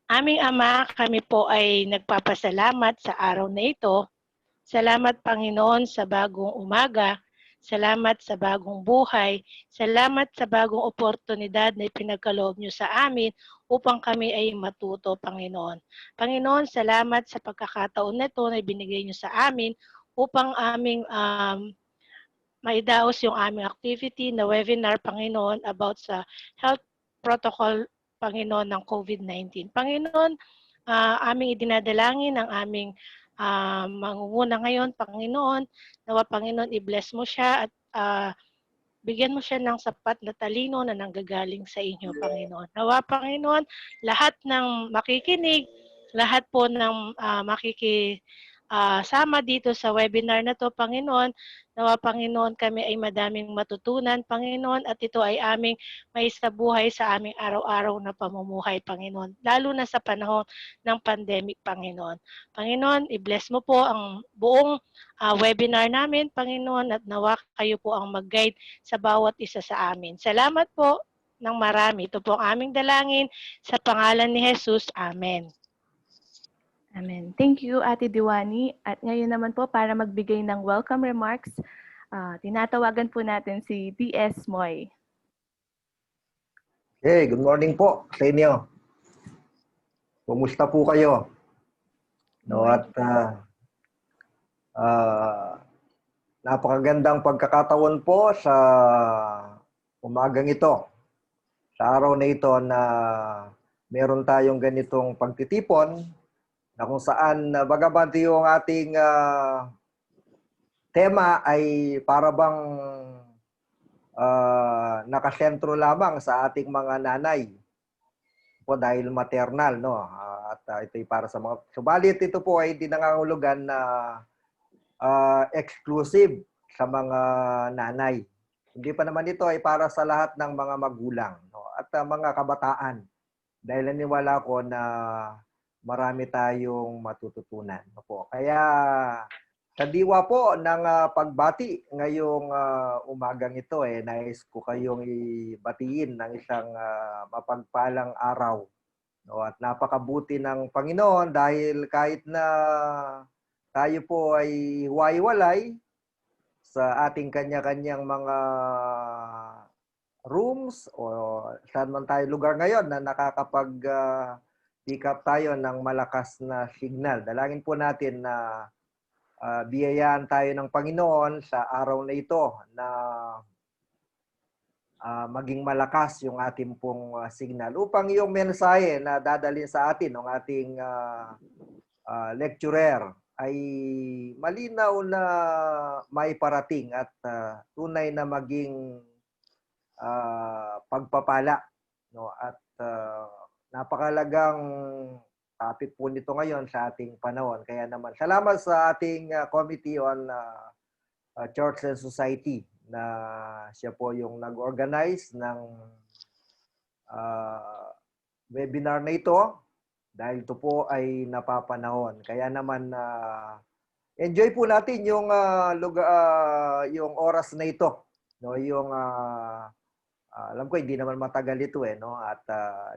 Aming Ama, kami po ay nagpapasalamat sa araw na ito. Salamat Panginoon sa bagong umaga. Salamat sa bagong buhay. Salamat sa bagong oportunidad na ipinagkaloob niyo sa amin upang kami ay matuto, Panginoon. Panginoon, salamat sa pagkakataon na ito na ibinigay niyo sa amin upang aming maidaos yung aming activity na webinar, Panginoon, about sa health protocol, Panginoon, ng COVID-19. Panginoon, aming idinadalangin ang aming mangunguna ngayon, Panginoon. Nawa, Panginoon, i-bless mo siya at bigyan mo siya ng sapat na talino na nanggagaling sa inyo, Panginoon. Nawa, Panginoon, lahat ng makikinig, lahat po ng sama dito sa webinar na to, Panginoon. Nawa, Panginoon, kami ay madaming matutunan, Panginoon, at ito ay aming maisabuhay sa aming araw-araw na pamumuhay, Panginoon. Lalo na sa panahon ng pandemic, Panginoon. Panginoon, i-bless mo po ang buong webinar namin, Panginoon, at nawa kayo po ang mag-guide sa bawat isa sa amin. Salamat po ng marami. Ito po ang aming dalangin sa pangalan ni Jesus. Amen. Amen. Thank you, Ate Diwani. At ngayon naman po, para magbigay ng welcome remarks, tinatawagan po natin si DS Moy. Hey, good morning po sa inyo. Kumusta po kayo? No, at napakagandang pagkakataon po sa umagang ito. Sa araw na ito na meron tayong ganitong pagtitipon na kung saan bagamat yung ating tema ay para bang nakasentro lamang sa ating mga nanay po dahil maternal, no? At ito ay para sa mga... Subalit ito po ay hindi nangangahulugan na exclusive sa mga nanay. Hindi pa naman ito ay para sa lahat ng mga magulang, no? At mga kabataan. Dahil naniwala ko na marami tayong matututunan. No po. Kaya sa diwa po ng pagbati ngayong umagang ito, nais ko kayong ibatiin ng isang mapagpalang araw. No? At napakabuti ng Panginoon dahil kahit na tayo po ay huwai-walay sa ating kanya-kanyang mga rooms o saan man tayo lugar ngayon na pick up tayo ng malakas na signal. Dalangin po natin na biyayaan tayo ng Panginoon sa araw na ito na maging malakas yung ating pong signal upang yung mensahe na dadalhin sa atin ng ating lecturer ay malinaw na maiparating at tunay na maging pagpapala, no? At napakalagang topic po nito ngayon sa ating panahon. Kaya naman salamat sa ating Committee on Church and Society na siya po yung nag-organize ng webinar na ito dahil ito po ay napapanahon. Kaya naman enjoy po natin yung yung oras na ito, no? Yung alam ko hindi naman matagal ito no? At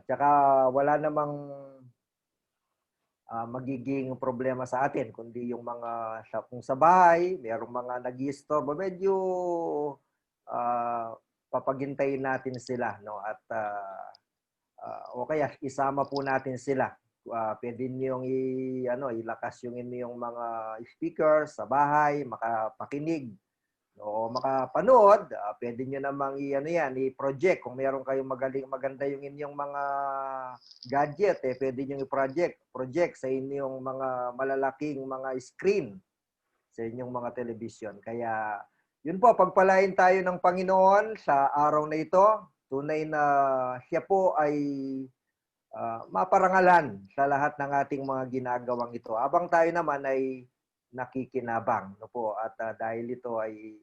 saka wala namang magiging problema sa atin kundi yung mga kung sa bahay, mayroong mga nag-i-istorbo, medyo papagintayin natin sila, no? At o kaya isama po natin sila. Pwede niyong ilakas yung inyong mga speakers sa bahay, makapakinig o makapanood. Pwede niyo namang i-project kung meron kayong maganda yung inyong mga gadget, pwede niyo i-project sa inyong mga malalaking mga screen sa inyong mga television. Kaya yun po, pagpalain tayo ng Panginoon sa araw na ito. Tunay na siya po ay maparangalan sa lahat ng ating mga ginagawang ito. Habang tayo naman ay nakikinabang, no po. At dahil ito ay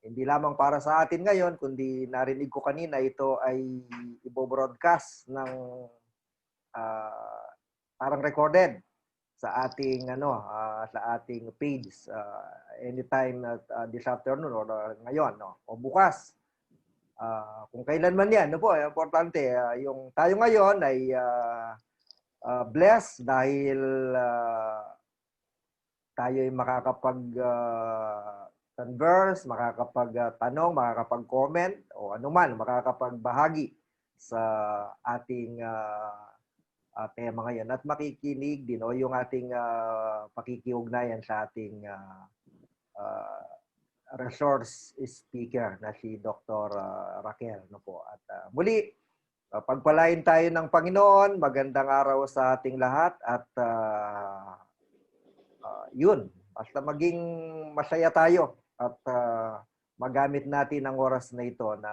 hindi lamang para sa atin ngayon, kundi narinig ko kanina, ito ay ibo-broadcast ng parang recorded sa ating sa ating page anytime this afternoon or ngayon, no? O bukas. Kung kailan man yan, no po, importante, yung tayo ngayon ay blessed dahil tayo ay converse, makakapag-tanong, makakapag-comment o anuman, makakapagbahagi sa ating tema ngayon at makikinig din o yung ating pakikiugnayan sa ating resource speaker na si Dr. Raquel. No po. At muli, pagpalain tayo ng Panginoon, magandang araw sa ating lahat at yun, basta maging masaya tayo at magamit natin ang oras na ito na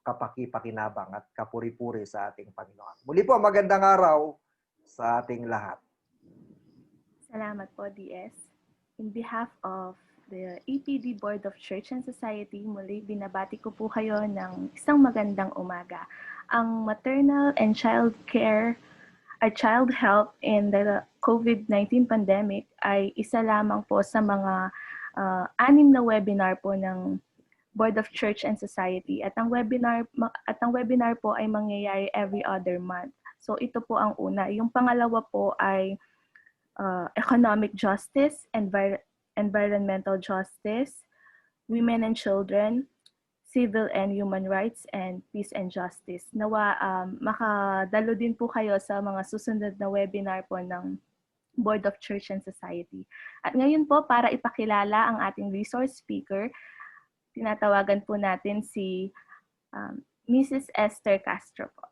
kapaki-pakinabang at kapuri-puri sa ating Panginoon. Muli po, magandang araw sa ating lahat. Salamat po, DS. In behalf of the EPD Board of Church and Society, muli binabati ko po kayo ng isang magandang umaga. Ang maternal and child care at child health in the COVID-19 pandemic ay isa lamang po sa mga 6 na webinar po ng Board of Church and Society. At ang webinar po ay mangyayari every other month. So ito po ang una. Yung pangalawa po ay economic justice, environmental justice, women and children, civil and human rights, and peace and justice. Nawa makadalo din po kayo sa mga susunod na webinar po ng Board of Church and Society. At ngayon po, para ipakilala ang ating resource speaker, tinatawagan po natin si Mrs. Esther Castro po.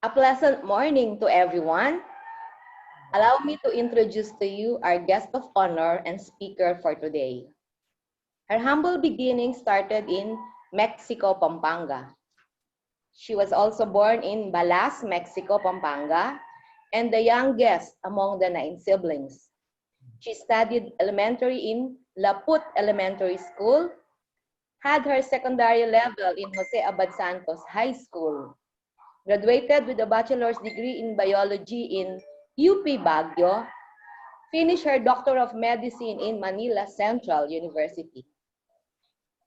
A pleasant morning to everyone. Allow me to introduce to you our guest of honor and speaker for today. Her humble beginning started in Mexico, Pampanga. She was also born in Balas, Mexico, Pampanga, and the youngest among the 9 siblings. She studied elementary in Laput Elementary School, had her secondary level in Jose Abad Santos High School, graduated with a bachelor's degree in biology in UP Baguio, finished her Doctor of Medicine in Manila Central University.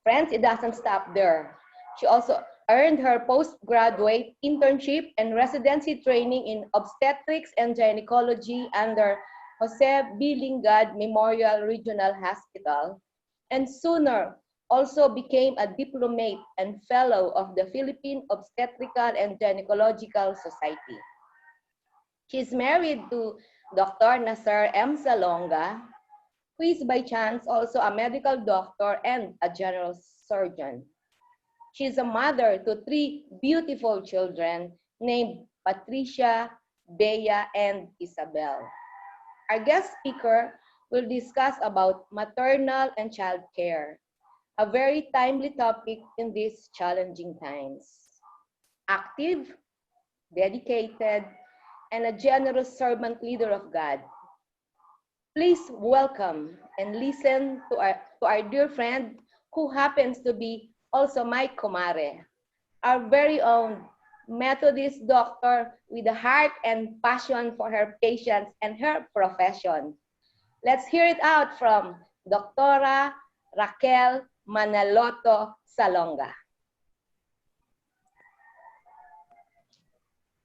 Friends, it doesn't stop there. She also earned her postgraduate internship and residency training in obstetrics and gynecology under Jose B. Lingad Memorial Regional Hospital, and sooner also became a diplomate and fellow of the Philippine Obstetrical and Gynecological Society. She is married to Dr. Nasser M. Salonga, who is by chance also a medical doctor and a general surgeon. She is a mother to 3 beautiful children named Patricia, Bea, and Isabel. Our guest speaker will discuss about maternal and child care, a very timely topic in these challenging times. Active, dedicated, and a generous servant leader of God. Please welcome and listen to our dear friend who happens to be also my kumare, our very own Methodist doctor with a heart and passion for her patients and her profession. Let's hear it out from Dr. Raquel Manaloto Salonga.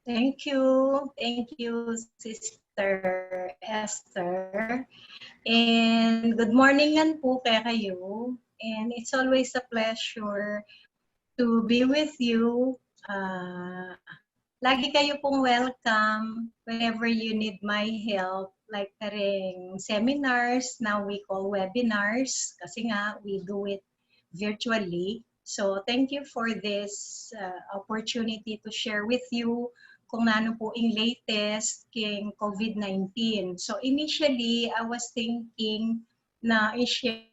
Thank you, Sister Esther. And good morning po kayo. And it's always a pleasure to be with you. Lagi kayo pong welcome whenever you need my help. Like karing seminars, now we call webinars kasi nga we do it virtually. So thank you for this opportunity to share with you kung ano po yung latest king COVID-19. So initially, I was thinking na i-share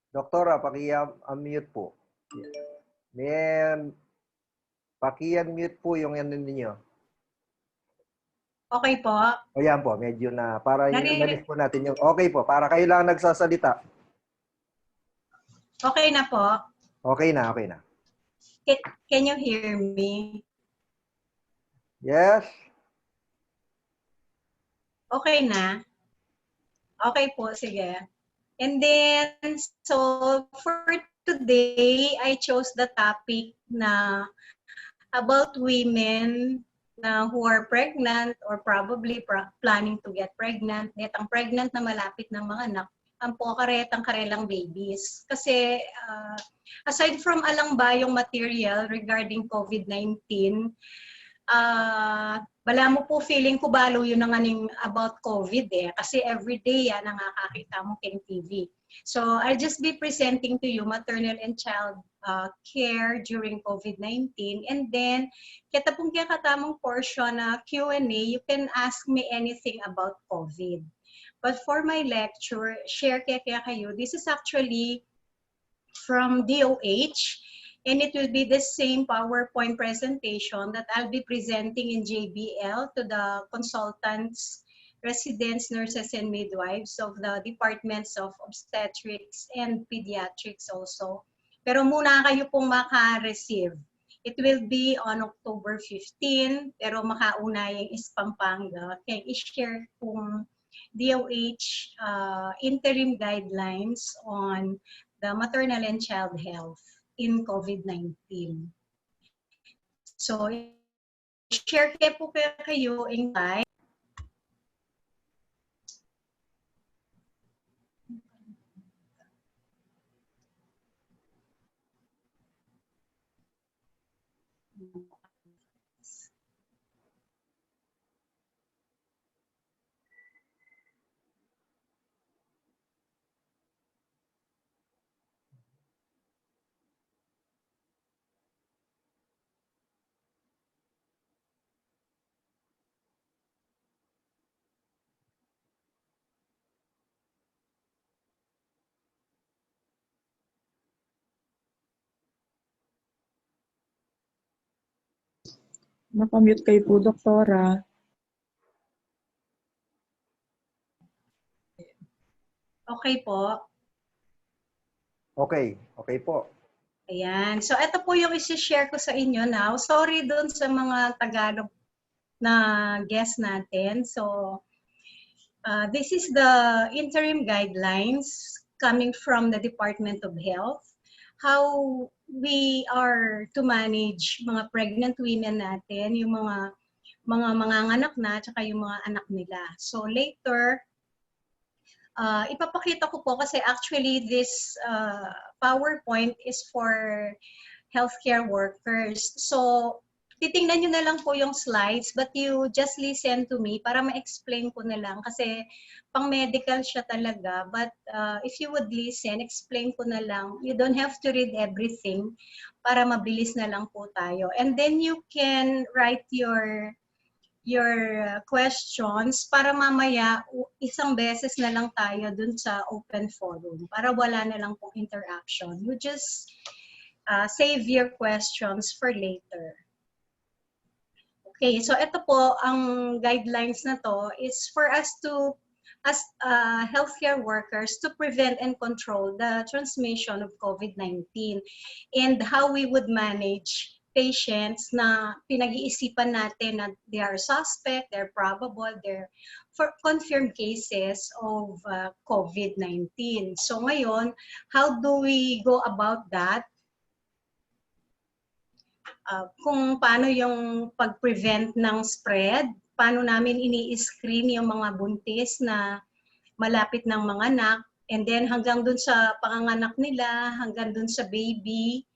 Doktora, paki-unmute po. Paki-unmute po yung ano ninyo. okay po. O yan po, medyo na. Para i-analyze po natin yung okay po. Para kayo lang nagsasalita. Okay na po. Okay na, okay na. Can you hear me? Yes. Okay na? Okay po, sige. And then, so for today, I chose the topic na about women who are pregnant or probably planning to get pregnant. Netang pregnant na malapit ng mga anak, ang po karetang-karelang babies. Kasi aside from alangbayong material regarding COVID-19, wala mo po feeling ko balo yun ang aning about COVID kasi everyday yan ang nakakita mo kay TV. So I'll just be presenting to you maternal and child care during COVID-19, and then kita pong kaya katamang portion na Q&A, you can ask me anything about COVID. But for my lecture, share kaya kayo, this is actually from DOH, and it will be the same PowerPoint presentation that I'll be presenting in JBL to the consultants, residents, nurses, and midwives of the departments of obstetrics and pediatrics also. Pero muna kayo pong maka-receive. It will be on October 15, pero makaunayang is Pampanga. Kaya i-share kung DOH interim guidelines on the maternal and child health in COVID-19. So, share po kayo in time. Nakamute kayo po, Doktora. Okay po. Okay, okay po. Ayan. So, ito po yung isi-share ko sa inyo now. Sorry dun sa mga Tagalog na guest natin. So, this is the interim guidelines coming from the Department of Health. How we are to manage mga pregnant women natin, yung mga manganganak na, tsaka yung mga anak nila. So later, ipapakita ko po kasi actually this PowerPoint is for healthcare workers. So titingnan nyo na lang po yung slides, but you just listen to me para ma-explain ko na lang kasi pang medical siya talaga. But if you would listen, explain ko na lang. You don't have to read everything para mabilis na lang po tayo. And then you can write your questions para mamaya isang beses na lang tayo dun sa open forum para wala na lang pong interaction. You just save your questions for later. Okay, so ito po, ang guidelines na to is for us to, as healthcare workers, to prevent and control the transmission of COVID-19 and how we would manage patients na pinag-iisipan natin na they are suspect, they're probable, they're for confirmed cases of COVID-19. So ngayon, how do we go about that? Kung paano yung pag-prevent ng spread, paano namin ini-screen yung mga buntis na malapit ng mga anak, and then hanggang dun sa panganganak nila, hanggang dun sa baby,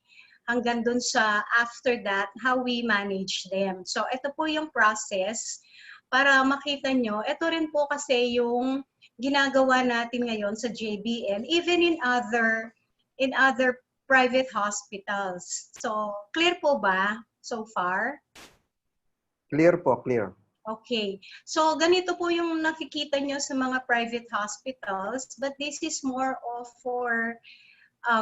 hanggang dun sa after that, how we manage them. So ito po yung process para makita nyo. Ito rin po kasi yung ginagawa natin ngayon sa JBL, even in other private hospitals. So, clear po ba so far? Clear po, clear. Okay. So, ganito po yung nakikita nyo sa mga private hospitals, but this is more of for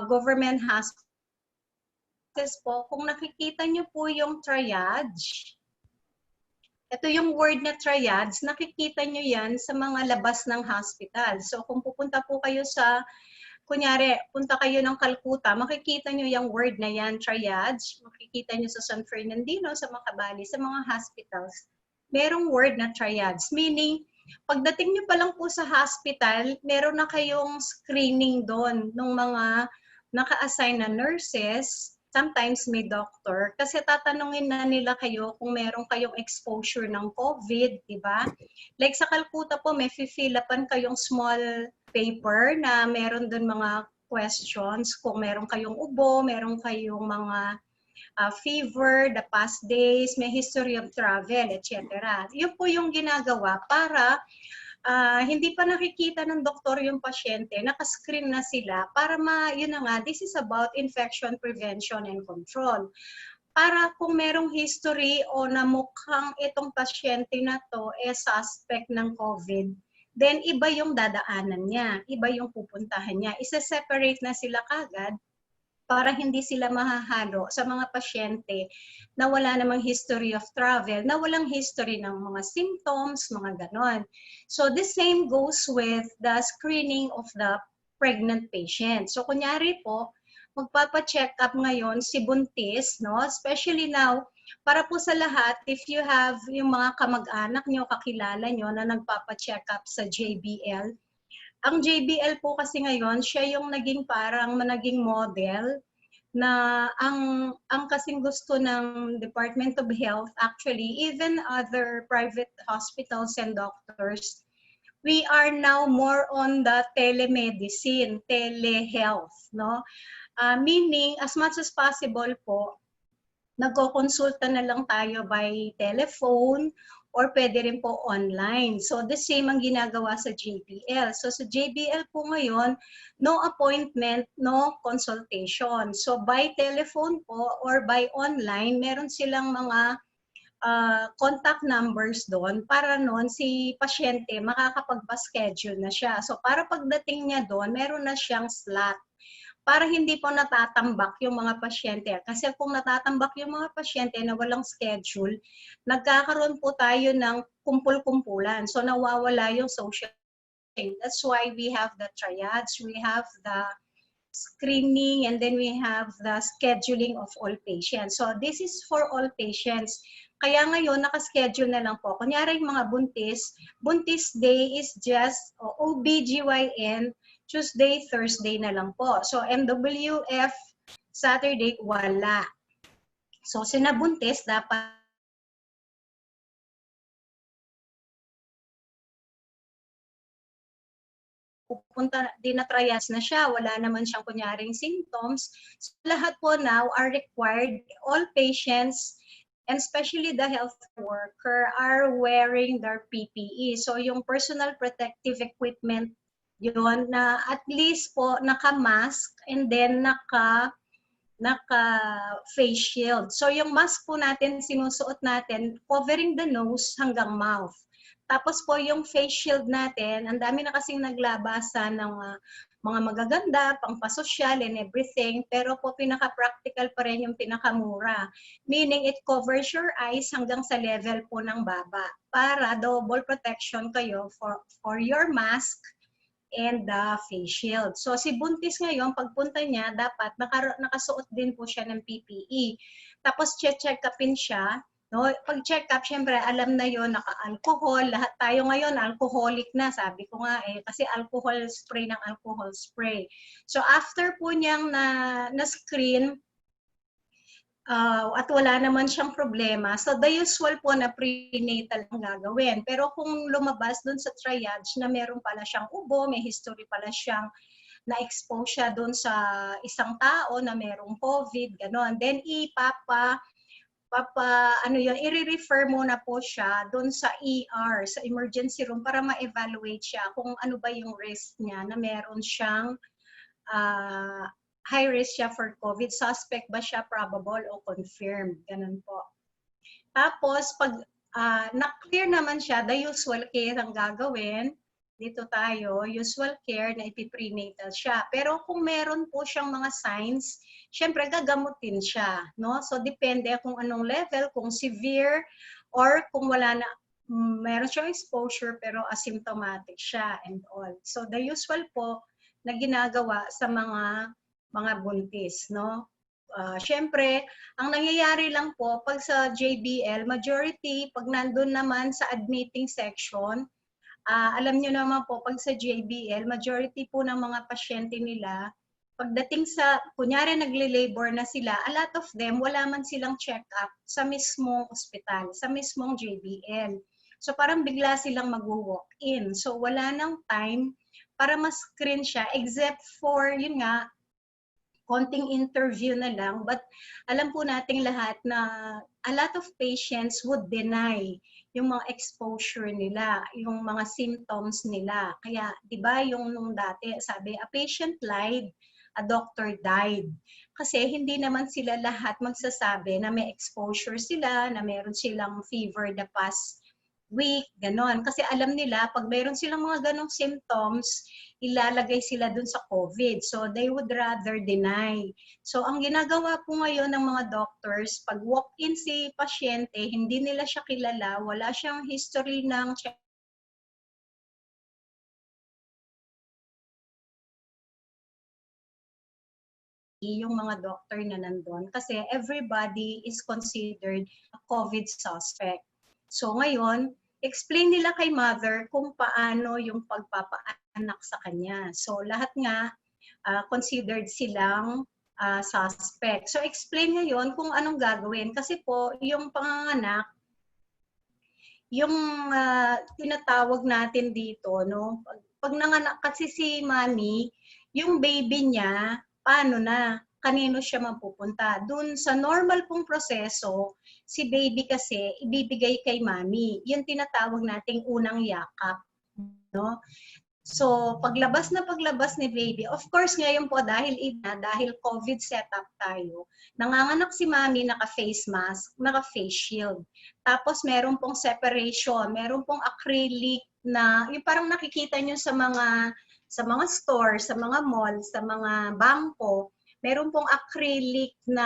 government hospitals po. Kung nakikita nyo po yung triage, ito yung word na triage, nakikita nyo yan sa mga labas ng hospital. So, kung pupunta po kayo sa kunyari, punta kayo ng Calcutta, makikita nyo yung word na yan, triage. Makikita nyo sa San Fernandino, sa Macabali, sa mga hospitals. Merong word na triage, meaning Pagdating nyo pa lang po sa hospital, meron na kayong screening doon ng mga naka-assign na nurses, sometimes may doctor, kasi tatanungin na nila kayo kung meron kayong exposure ng COVID, di ba? Like sa Calcutta po, may fill upan kayong small paper na meron doon mga questions, kung meron kayong ubo, meron kayong mga fever, the past days, may history of travel, etc. Yun po yung ginagawa para hindi pa nakikita ng doktor yung pasyente, nakascreen na sila para yun na nga, this is about infection prevention and control. Para kung merong history o namukhang itong pasyente na to suspect ng COVID, then iba yung dadaanan niya, iba yung pupuntahan niya. Isa-separate na sila kagad para hindi sila mahahalo sa mga pasyente na wala namang history of travel, na walang history ng mga symptoms, mga ganon. So the same goes with the screening of the pregnant patient. So kunyari po, magpapa-check up ngayon si buntis, no? Especially now, para po sa lahat, if you have yung mga kamag-anak nyo, kakilala nyo na nagpapa-check up sa JBL, ang JBL po kasi ngayon, siya yung naging model na ang kasing gusto ng Department of Health, actually, even other private hospitals and doctors, we are now more on the telemedicine, telehealth, no? Meaning, as much as possible po, nagko-consulta na lang tayo by telephone or pwede rin po online. So the same ang ginagawa sa JBL. So sa JBL po ngayon, no appointment, no consultation. So by telephone po or by online, meron silang mga contact numbers doon para noon si pasyente makakapagpa-schedule na siya. So para pagdating niya doon, meron na siyang slot para hindi po natatambak yung mga pasyente. Kasi kung natatambak yung mga pasyente na walang schedule, nagkakaroon po tayo ng kumpul-kumpulan. So nawawala yung social. That's why we have the triads, we have the screening, and then we have the scheduling of all patients. So this is for all patients. Kaya ngayon, nakaschedule na lang po. Kunyari yung mga buntis day is just OBGYN, Tuesday, Thursday na lang po. So, MWF, Saturday, wala. So, sinabuntis, dapat pupunta din na triage na siya. Wala naman siyang kunyaring symptoms. So, lahat po now are required. All patients, and especially the health worker, are wearing their PPE. So, yung personal protective equipment, yun, na at least po naka-mask and then naka-face shield. So yung mask po natin, sinusuot natin, covering the nose hanggang mouth. Tapos po yung face shield natin, ang dami na kasing naglabasan ng mga magaganda, pangpasosyal and everything, pero po pinaka-practical pa rin yung pinakamura. Meaning it covers your eyes hanggang sa level po ng baba para double protection kayo for your mask and the face shield. So si buntis ngayon, pagpunta niya, dapat nakasuot din po siya ng PPE. Tapos check upin siya. No? Pag check up, syempre alam na yon, naka-alcohol. Lahat tayo ngayon, alcoholic na. Sabi ko nga kasi alcohol spray ng alcohol spray. So after po niyang na-screen, at wala naman siyang problema. So the usual po na prenatal ang gagawin. Pero kung lumabas dun sa triage na meron pala siyang ubo, may history pala siyang na-expose siya dun sa isang tao na merong COVID, gano'n. Then i-refer muna po siya dun sa ER, sa emergency room para ma-evaluate siya kung ano ba yung risk niya na meron siyang high risk siya for COVID, suspect ba siya, probable o confirmed, ganun po. Tapos, pag na-clear naman siya, the usual care ang gagawin, dito tayo, usual care na ipiprenatal siya. Pero kung meron po siyang mga signs, syempre gagamutin siya, no? So, depende kung anong level, kung severe, or kung wala na, meron siyang exposure pero asymptomatic siya and all. So, the usual po na ginagawa sa mga buntis, no? Syempre, ang nangyayari lang po, pag sa JBL, majority, pag nandun naman sa admitting section, Alam niyo naman po, pag sa JBL, majority po ng mga pasyente nila, pagdating sa, kunyari nagle-labor na sila, a lot of them, wala man silang check-up sa mismong ospital, sa mismong JBL. So parang bigla silang mag-walk-in. So wala nang time para ma-screen siya, except for, yun nga, konting interview na lang. But alam po nating lahat na a lot of patients would deny yung mga exposure nila, yung mga symptoms nila. Kaya, di ba, yung nung dati, sabi, a patient lied, a doctor died. Kasi hindi naman sila lahat magsasabi na may exposure sila, na meron silang fever the past week, ganon. Kasi alam nila, pag meron silang mga ganong symptoms, ilalagay sila dun sa COVID. So, they would rather deny. So, ang ginagawa po ngayon ng mga doctors, pag walk-in si pasyente, hindi nila siya kilala, wala siyang history ng yung mga doctor na nandun kasi everybody is considered a COVID suspect. So ngayon, explain nila kay mother kung paano yung pagpapaanak sa kanya. So lahat nga considered silang suspect. So explain ngayon kung anong gagawin kasi po yung panganganak, yung tinatawag natin dito, no? Pag nanganak kasi si mami, yung baby niya, paano na? Kanino siya mapupunta? Doon sa normal pong proseso, si baby kasi ibibigay kay mami. Yung tinatawag nating unang yakap, no? So, paglabas ni baby, of course ngayon po dahil COVID setup tayo, nanganganak si mami naka-face mask, naka-face shield. Tapos meron pong separation, meron pong acrylic na, yung parang nakikita nyo sa mga store, sa mga mall, sa mga bangko, meron pong acrylic na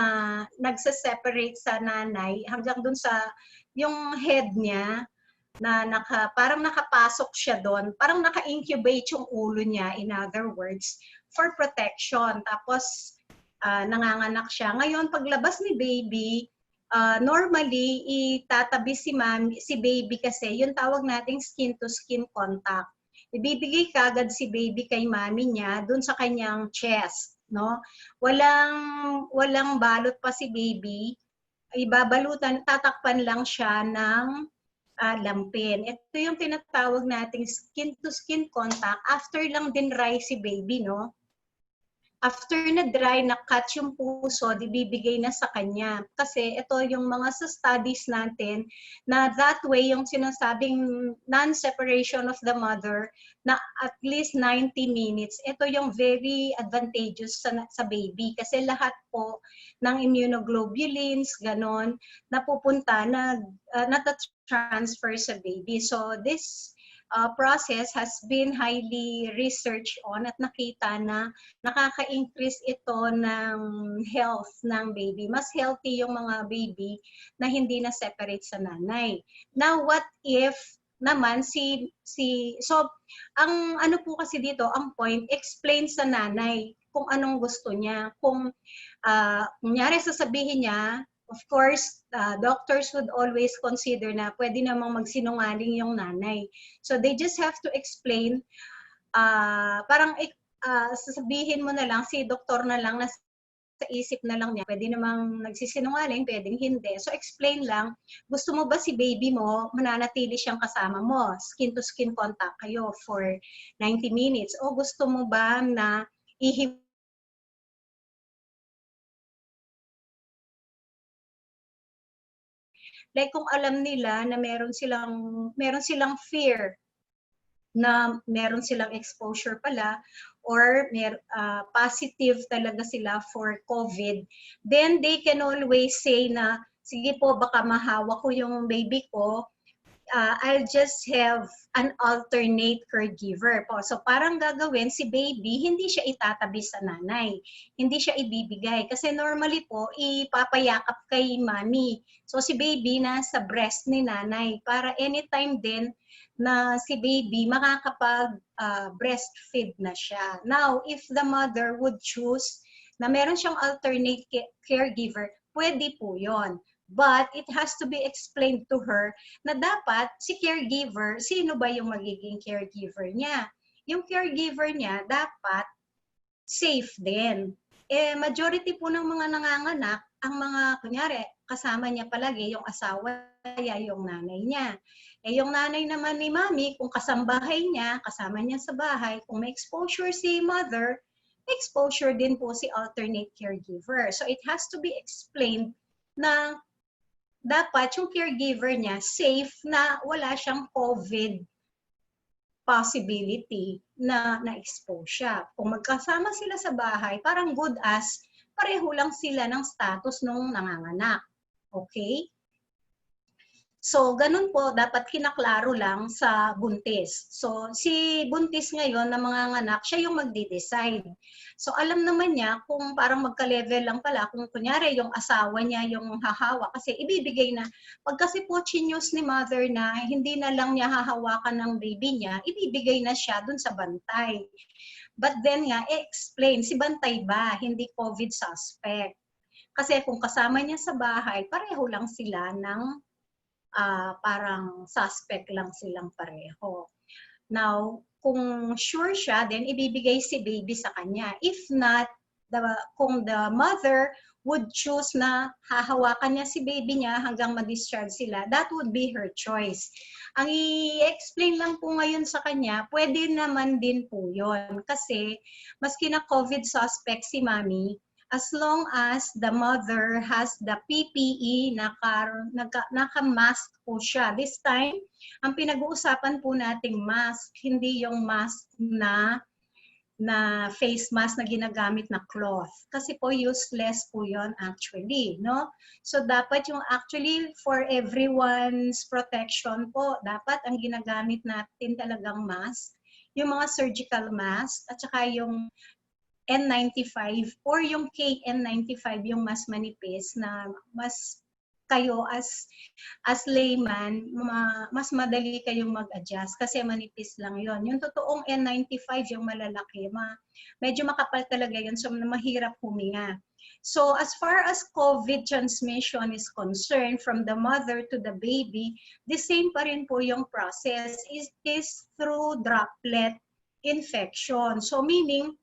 nagse-separate sa nanay hanggang dun sa yung head niya, na parang nakapasok siya doon, parang naka-incubate yung ulo niya, in other words, for protection. Tapos, nanganganak siya. Ngayon, paglabas ni baby, normally, itatabi si baby kasi, yung tawag nating skin-to-skin contact. Ibibigay kagad si baby kay mami niya doon sa kanyang chest, no? Walang balot pa si baby. Ibabalutan, tatakpan lang siya ng lampin. Ito yung tinatawag nating skin-to-skin contact. After lang din dry si baby, no? After na dry, na-cut yung puso, ibibigay na sa kanya. Kasi ito yung mga sa studies natin, na that way, yung sinasabing non-separation of the mother, na at least 90 minutes, ito yung very advantageous sa baby. Kasi lahat po ng immunoglobulins, ganon, napupunta, nata-transfer sa baby. So this process has been highly researched on at nakita na nakaka-increase ito ng health ng baby. Mas healthy yung mga baby na hindi na separate sa nanay. Now, what if naman so ang ano po kasi dito, ang point, explain sa nanay kung anong gusto niya. Kung kunyari sasabihin niya, of course, doctors would always consider na pwede namang magsinungaling yung nanay. So they just have to explain, parang sasabihin mo na lang, si doktor na lang na sa isip na lang niya, pwede namang nagsisinungaling, pwedeng hindi. So explain lang, gusto mo ba si baby mo, mananatili siyang kasama mo, skin-to-skin contact kayo for 90 minutes? O gusto mo ba na like kung alam nila na meron silang fear na meron silang exposure pala or positive talaga sila for COVID, then they can always say na, sige po, baka mahawa ko yung baby ko, I'll just have an alternate caregiver po. So parang gagawin, si baby, hindi siya itatabi sa nanay. Hindi siya ibibigay. Kasi normally po, ipapayakap kay mami. So si baby nasa breast ni nanay para anytime din na si baby makakapag breastfeed na siya. Now, if the mother would choose na meron siyang alternate caregiver, pwede po yon. But it has to be explained to her na dapat si caregiver, sino ba yung magiging caregiver niya? Yung caregiver niya dapat safe din. Majority po ng mga nanganganak, ang mga, kunyari, kasama niya palagi yung asawa niya, yung nanay niya. Yung nanay naman ni mami, kung kasambahay niya, kasama niya sa bahay, kung may exposure si mother, may exposure din po si alternate caregiver. So it has to be explained na dapat yung caregiver niya safe na wala siyang COVID possibility na na-expose siya. Kung magkasama sila sa bahay, parang good as pareho lang sila ng status nung nanganganak. Okay? So, ganun po, dapat kinaklaro lang sa buntis. So, si buntis ngayon na manganganak, siya yung magde-decide. So, alam naman niya kung parang magka-level lang pala, kung kunyari yung asawa niya yung hahawa, kasi ibibigay na, pag kasi po chinews ni mother na hindi na lang niya hahawakan ng baby niya, ibibigay na siya dun sa bantay. But then nga, explain, si bantay ba, hindi COVID suspect. Kasi kung kasama niya sa bahay, pareho lang sila ng parang suspect lang silang pareho. Now, kung sure siya, then ibibigay si baby sa kanya. If not, kung the mother would choose na hahawakan niya si baby niya hanggang ma-discharge sila, that would be her choice. Ang i-explain lang po ngayon sa kanya, pwede naman din po yon. Kasi, maski na COVID suspect si mami, as long as the mother has the PPE, naka-mask po siya. This time, ang pinag-uusapan po nating mask, hindi yung mask na face mask na ginagamit na cloth. Kasi po useless po yon actually, no? So dapat yung actually for everyone's protection po, dapat ang ginagamit natin talagang mask, yung mga surgical mask at saka yung N95 or yung KN95 yung mas manipis na mas kayo as layman, mas madali kayong mag-adjust kasi manipis lang yon. Yung totoong N95 yung malalaki, medyo makapal talaga yun so mahirap huminga. So as far as COVID transmission is concerned from the mother to the baby, the same pa rin po yung process. It is through droplet infection. So meaning,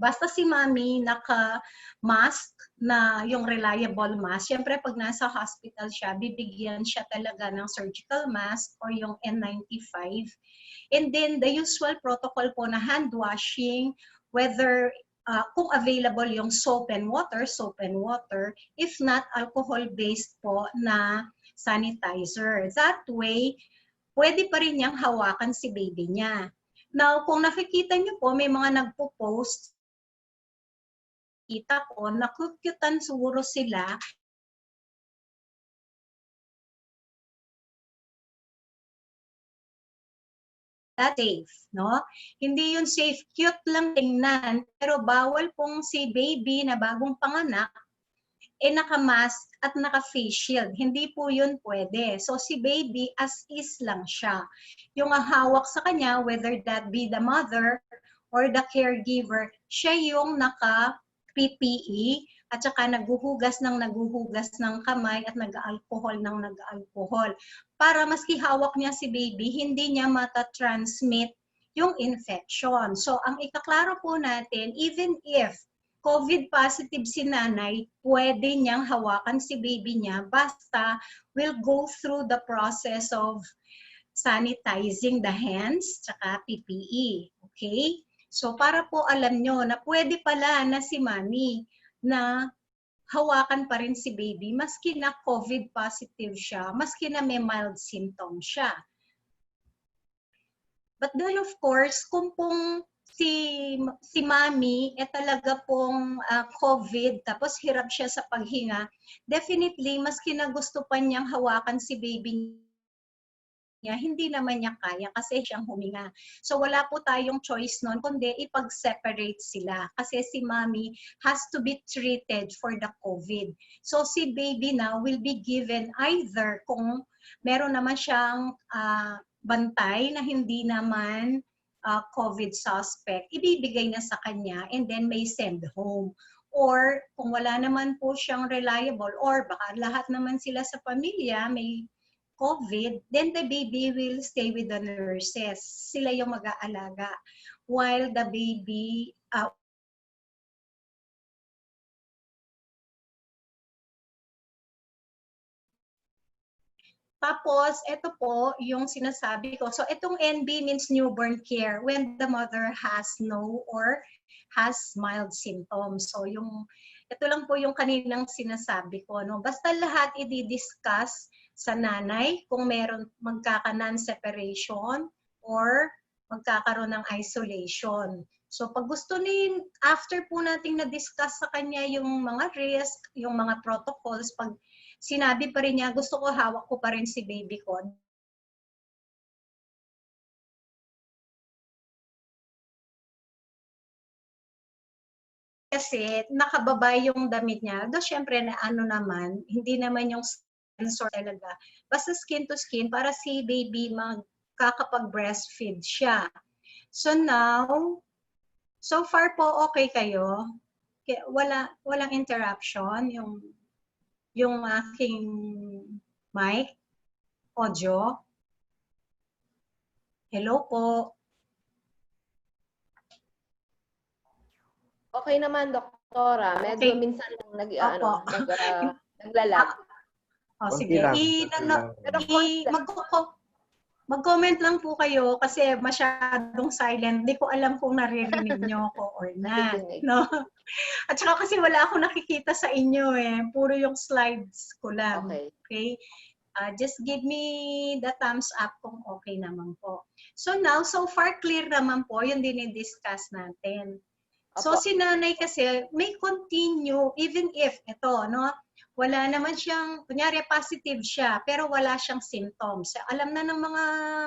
basta si mami naka-mask na yung reliable mask, syempre pag nasa hospital siya, bibigyan siya talaga ng surgical mask or yung N95. And then the usual protocol po na hand washing, whether kung available yung soap and water, if not alcohol-based po na sanitizer. That way, pwede pa rin niyang hawakan si baby niya. Now, kung nakikita niyo po, may mga nagpo-post, kita ko, nakukyutan siguro sila safe, no? Hindi yun safe, cute lang tingnan, pero bawal pong si baby na bagong panganak, naka-mask at naka-face shield. Hindi po yun pwede. So si baby as is lang siya. Yung hawak sa kanya, whether that be the mother or the caregiver, siya yung naka-PPE at saka naghuhugas ng kamay at nag-alcohol ng nag-alcohol. Para maski hawak niya si baby, hindi niya mata-transmit yung infection. So ang ikaklaro po natin, even if COVID positive si nanay, pwede niyang hawakan si baby niya basta will go through the process of sanitizing the hands tsaka PPE. Okay? So para po alam nyo na pwede pala na si mami na hawakan pa rin si baby maski na COVID positive siya, maski na may mild symptoms siya. But then of course, kung pong si mami talaga pong COVID tapos hirap siya sa paghinga, definitely maski na gusto pa niyang hawakan si baby niya, hindi naman niya kaya kasi siyang huminga. So wala po tayong choice nun, kundi ipag-separate sila kasi si mommy has to be treated for the COVID. So si baby now will be given either kung meron naman siyang bantay na hindi naman COVID suspect, ibibigay na sa kanya and then may send home. Or kung wala naman po siyang reliable, or baka lahat naman sila sa pamilya may COVID, then the baby will stay with the nurses. Sila yung mag-aalaga. While the baby, tapos, ito po yung sinasabi ko. So, itong NB means newborn care when the mother has no or has mild symptoms. So, ito lang po yung kaninang sinasabi ko. No? Basta lahat i-discuss sa nanay kung meron magkakanan separation or magkakaroon ng isolation. So, pag gusto after po nating na-discuss sa kanya yung mga risk, yung mga protocols, pag sinabi pa rin niya, gusto ko hawak ko pa rin si baby ko. Kasi nakababa yung damit niya. Doon syempre na hindi naman yung sensor talaga. Basta skin to skin para si baby magkakapag-breastfeed siya. So now, so far po okay kayo? Walang interruption yung aking mic, audio. Hello po. Okay naman, Doktora. Medyo Okay. minsan lang Opo. naglalag. Sige. Mag-comment lang po kayo kasi masyadong silent. Hindi ko alam kung naririnig nyo ako or not. No? At saka kasi wala akong nakikita sa inyo Puro yung slides ko lang. Okay? Just give me the thumbs up kung okay naman po. So now, so far clear naman po yung dinidiscuss natin. So si nanay kasi may continue even if wala naman siyang, kunyari positive siya, pero wala siyang symptoms. Alam na ng mga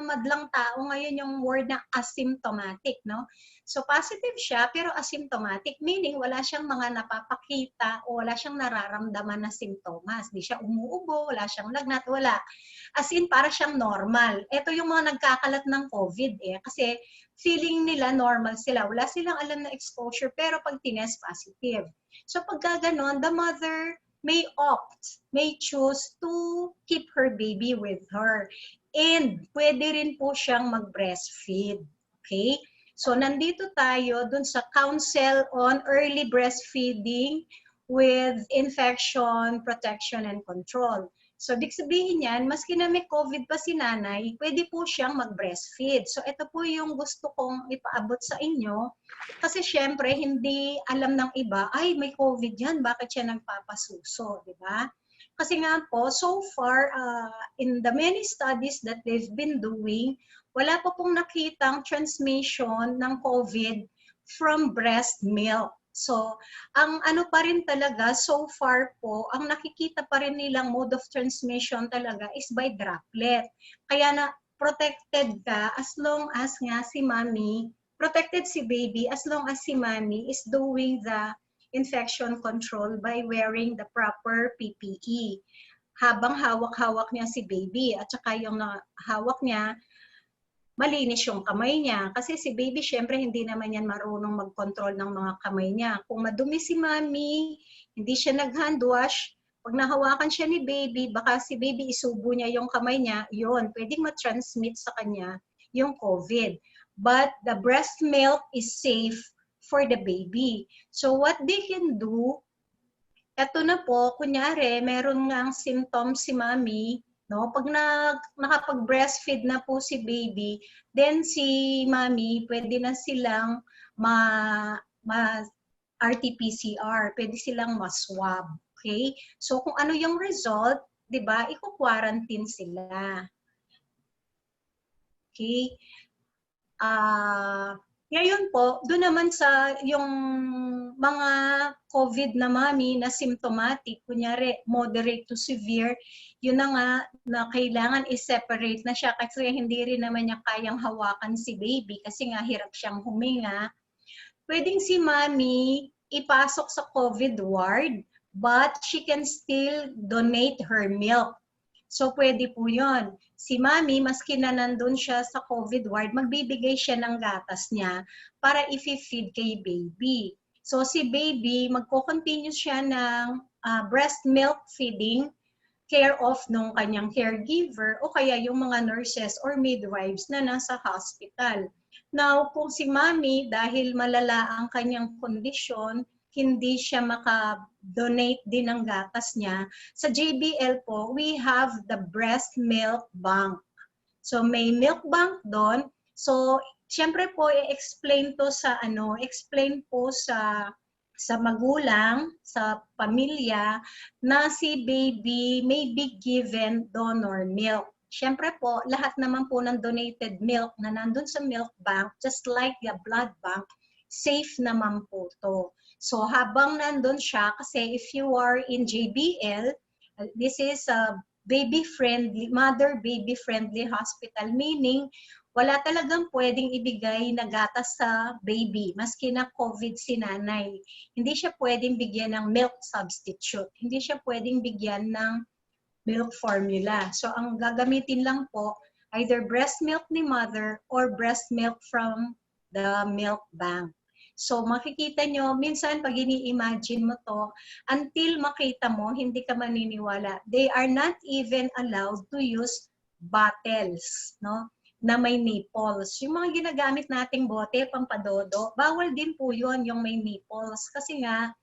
madlang tao ngayon yung word na asymptomatic, no? So positive siya, pero asymptomatic, meaning wala siyang mga napapakita o wala siyang nararamdaman na simptomas. Di siya umuubo, wala siyang lagnat, wala. As in, para siyang normal. Ito yung mga nagkakalat ng COVID kasi feeling nila normal sila. Wala silang alam na exposure, pero pag tinest positive. So pagka ganon, the mother may choose to keep her baby with her. And pwede rin po siyang mag-breastfeed. Okay? So nandito tayo dun sa Council on Early Breastfeeding with Infection, Protection, and Control. So, ibig sabihin yan, maski na may COVID pa si nanay, pwede po siyang mag-breastfeed. So, ito po yung gusto kong ipaabot sa inyo. Kasi syempre, hindi alam ng iba, ay, may COVID yan, bakit siya nagpapasuso, di ba? Kasi nga po, so far, in the many studies that they've been doing, wala pa pong nakitang transmission ng COVID from breast milk. So, ang pa rin talaga, so far po, ang nakikita pa rin nilang mode of transmission talaga is by droplet. Kaya na protected ka as long as nga si mommy, protected si baby as long as si mommy is doing the infection control by wearing the proper PPE. Habang hawak-hawak niya si baby at saka yung hawak niya, malinis yung kamay niya. Kasi si baby, syempre, hindi naman yan marunong mag-control ng mga kamay niya. Kung madumi si mommy, hindi siya nag-hand wash, pag nahawakan siya ni baby, baka si baby isubo niya yung kamay niya, yun, pwedeng ma-transmit sa kanya yung COVID. But the breast milk is safe for the baby. So what they can do, eto na po, kunyari, meron ngang symptoms si mommy, no? Pag nakapag-breastfeed na po si baby, then si mommy, pwede na silang RT-PCR, pwede silang ma-swab. Okay? So kung ano yung result, 'di ba? Iko-quarantine sila. Okay? Ngayon po, doon naman sa yung mga COVID na mami na symptomatic, kunyari moderate to severe, yun na nga na kailangan i-separate na siya kasi hindi rin naman niya kayang hawakan si baby kasi nga hirap siyang huminga. Pwedeng si mami ipasok sa COVID ward, but she can still donate her milk. So pwede po yun. Si mami, maski na nandun siya sa COVID ward, magbibigay siya ng gatas niya para i-feed kay baby. So si baby, magko-continue siya ng breast milk feeding, care of nung kanyang caregiver o kaya yung mga nurses or midwives na nasa hospital. Now, kung si mommy, dahil malala ang kanyang kondisyon, hindi siya maka-donate din ng gatas niya, sa JBL po, we have the breast milk bank. So may milk bank doon. So siyempre po i-explain to sa explain po sa magulang, sa pamilya na si baby may be given donor milk. Siyempre po, lahat naman po ng donated milk na nandun sa milk bank, just like the blood bank, safe naman po to. So habang nandun siya, kasi if you are in JBL, this is a baby-friendly, mother-baby-friendly hospital, meaning wala talagang pwedeng ibigay na gatas sa baby, maski na COVID si nanay. Hindi siya pwedeng bigyan ng milk substitute. Hindi siya pwedeng bigyan ng milk formula. So ang gagamitin lang po, either breast milk ni mother or breast milk from the milk bank. So makikita nyo, minsan pag ini-imagine mo to, until makita mo, hindi ka maniniwala. They are not even allowed to use bottles, no? Na may nipples. Yung mga ginagamit nating bote, pampadodo, bawal din po yun yung may nipples. Kasi nga,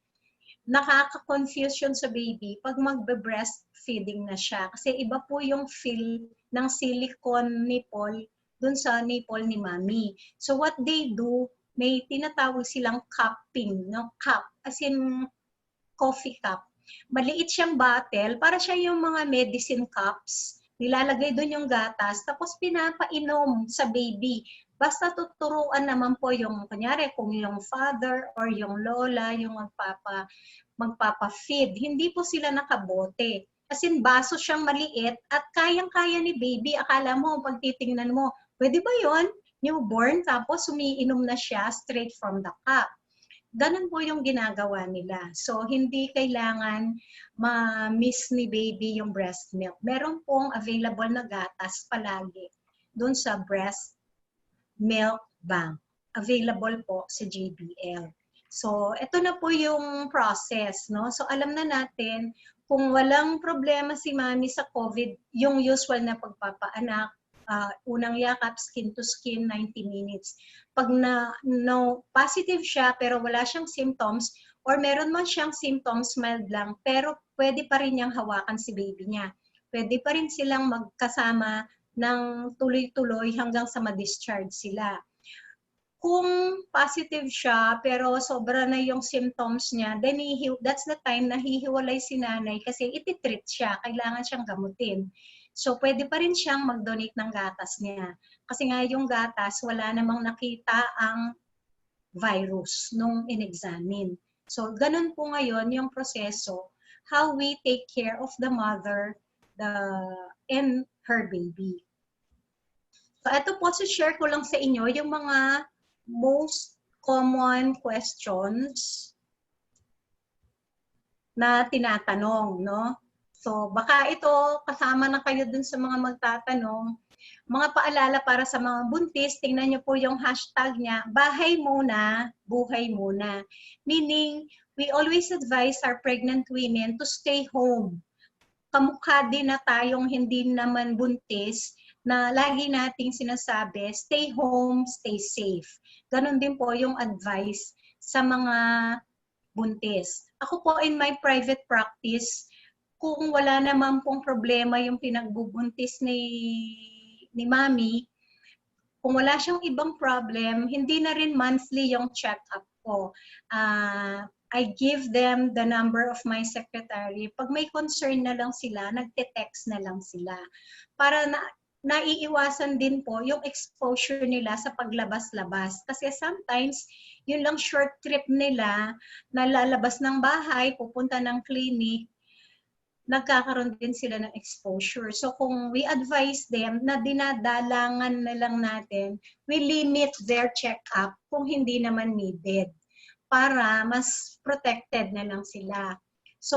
nakaka-confusion sa baby pag magbe-breastfeeding na siya. Kasi iba po yung feel ng silicone nipple dun sa nipple ni mommy. So what they do, may tinatawag silang cupping, no? Cup, as in coffee cup. Maliit siyang bottle, para siya yung mga medicine cups. Nilalagay doon yung gatas, tapos pinapainom sa baby. Basta tuturuan naman po yung, kunyari, kung yung father or yung lola, yung magpapa-feed. Hindi po sila nakabote. As in, baso siyang maliit at kayang-kaya ni baby. Akala mo, pag titingnan mo, pwede ba yon? Newborn, tapos umiinom na siya straight from the cup. Ganun po yung ginagawa nila. So, hindi kailangan ma-miss ni baby yung breast milk. Meron pong available na gatas palagi dun sa breast milk bank. Available po sa JBL. So, ito na po yung process, no? So, alam na natin, kung walang problema si mami sa COVID, yung usual na pagpapaanak, unang yakap, skin to skin, 90 minutes. Pag positive siya pero wala siyang symptoms or meron man siyang symptoms, mild lang, pero pwede pa rin niyang hawakan si baby niya. Pwede pa rin silang magkasama ng tuloy-tuloy hanggang sa ma-discharge sila. Kung positive siya pero sobra na yung symptoms niya, then that's the time na hihiwalay si nanay kasi ititreat siya, kailangan siyang gamutin. So, pwede pa rin siyang mag-donate ng gatas niya. Kasi nga yung gatas, wala namang nakita ang virus nung in-examine. So, ganun po ngayon yung proseso, how we take care of the mother and her baby. So, ito po, share ko lang sa inyo yung mga most common questions na tinatanong, no? So, baka ito, kasama na kayo dun sa mga magtatanong. Mga paalala para sa mga buntis, tingnan niyo po yung hashtag niya, bahay muna, buhay muna. Meaning, we always advise our pregnant women to stay home. Kamukha din na tayong hindi naman buntis, na lagi nating sinasabi, stay home, stay safe. Ganon din po yung advice sa mga buntis. Ako po in my private practice, kung wala naman pong problema yung pinagbubuntis ni mami, kung wala siyang ibang problem, hindi na rin monthly yung check-up ko. I give them the number of my secretary. Pag may concern na lang sila, nagte-text na lang sila. Para naiiwasan din po yung exposure nila sa paglabas-labas. Kasi sometimes, yun lang short trip nila, na lalabas ng bahay, pupunta ng clinic, nagkakaroon din sila ng exposure. So kung we advise them na dinadalangan na lang natin, we limit their check-up kung hindi naman needed para mas protected na lang sila. So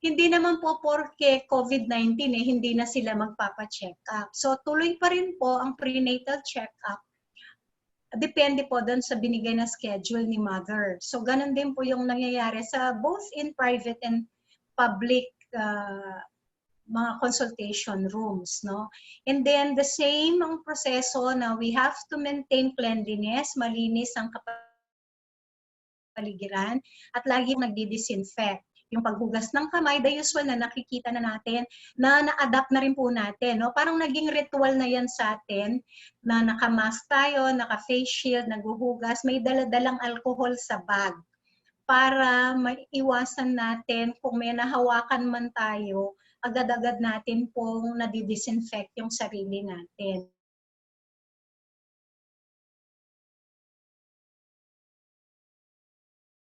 hindi naman po porke COVID-19 hindi na sila magpapa-check up. So tuloy pa rin po ang prenatal check-up depende po doon sa binigay na schedule ni mother. So ganun din po yung nangyayari sa both in private and public mga consultation rooms, no? And then the same ang proseso na we have to maintain cleanliness, malinis ang kapaligiran, at lagi nagdi-disinfect. Yung paghugas ng kamay, the usual na nakikita na natin, na na-adapt na rin po natin. No? Parang naging ritual na yan sa atin, na naka-mask tayo, naka-face shield, naghuhugas, may daladalang alcohol sa bag para maiwasan natin kung may nahawakan man tayo, agad-agad natin pong nadidisinfect yung sarili natin.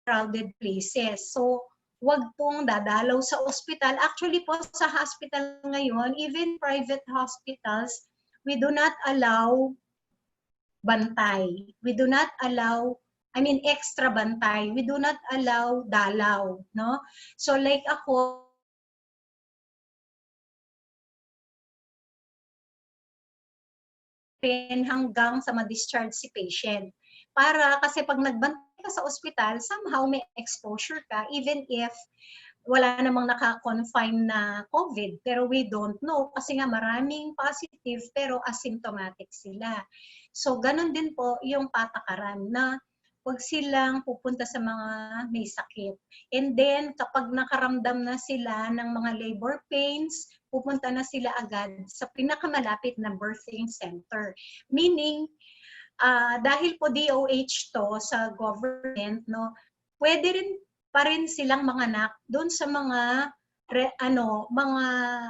Crowded places. So, wag pong dadalaw sa ospital. Actually po sa hospital ngayon, even private hospitals, we do not allow bantay. We do not allow, extra bantay. We do not allow dalaw, no? So like ako, hanggang sa ma-discharge si patient. Kasi pag nagbantay ka sa ospital, somehow may exposure ka, even if wala namang naka-confine na COVID, pero we don't know kasi nga maraming positive pero asymptomatic sila. So ganun din po yung patakaran na huwag silang pupunta sa mga may sakit. And then kapag nakaramdam na sila ng mga labor pains, pupunta na sila agad sa pinakamalapit na birthing center. Meaning, dahil po DOH to sa government, no, pwede rin pa rin silang manganak doon sa mga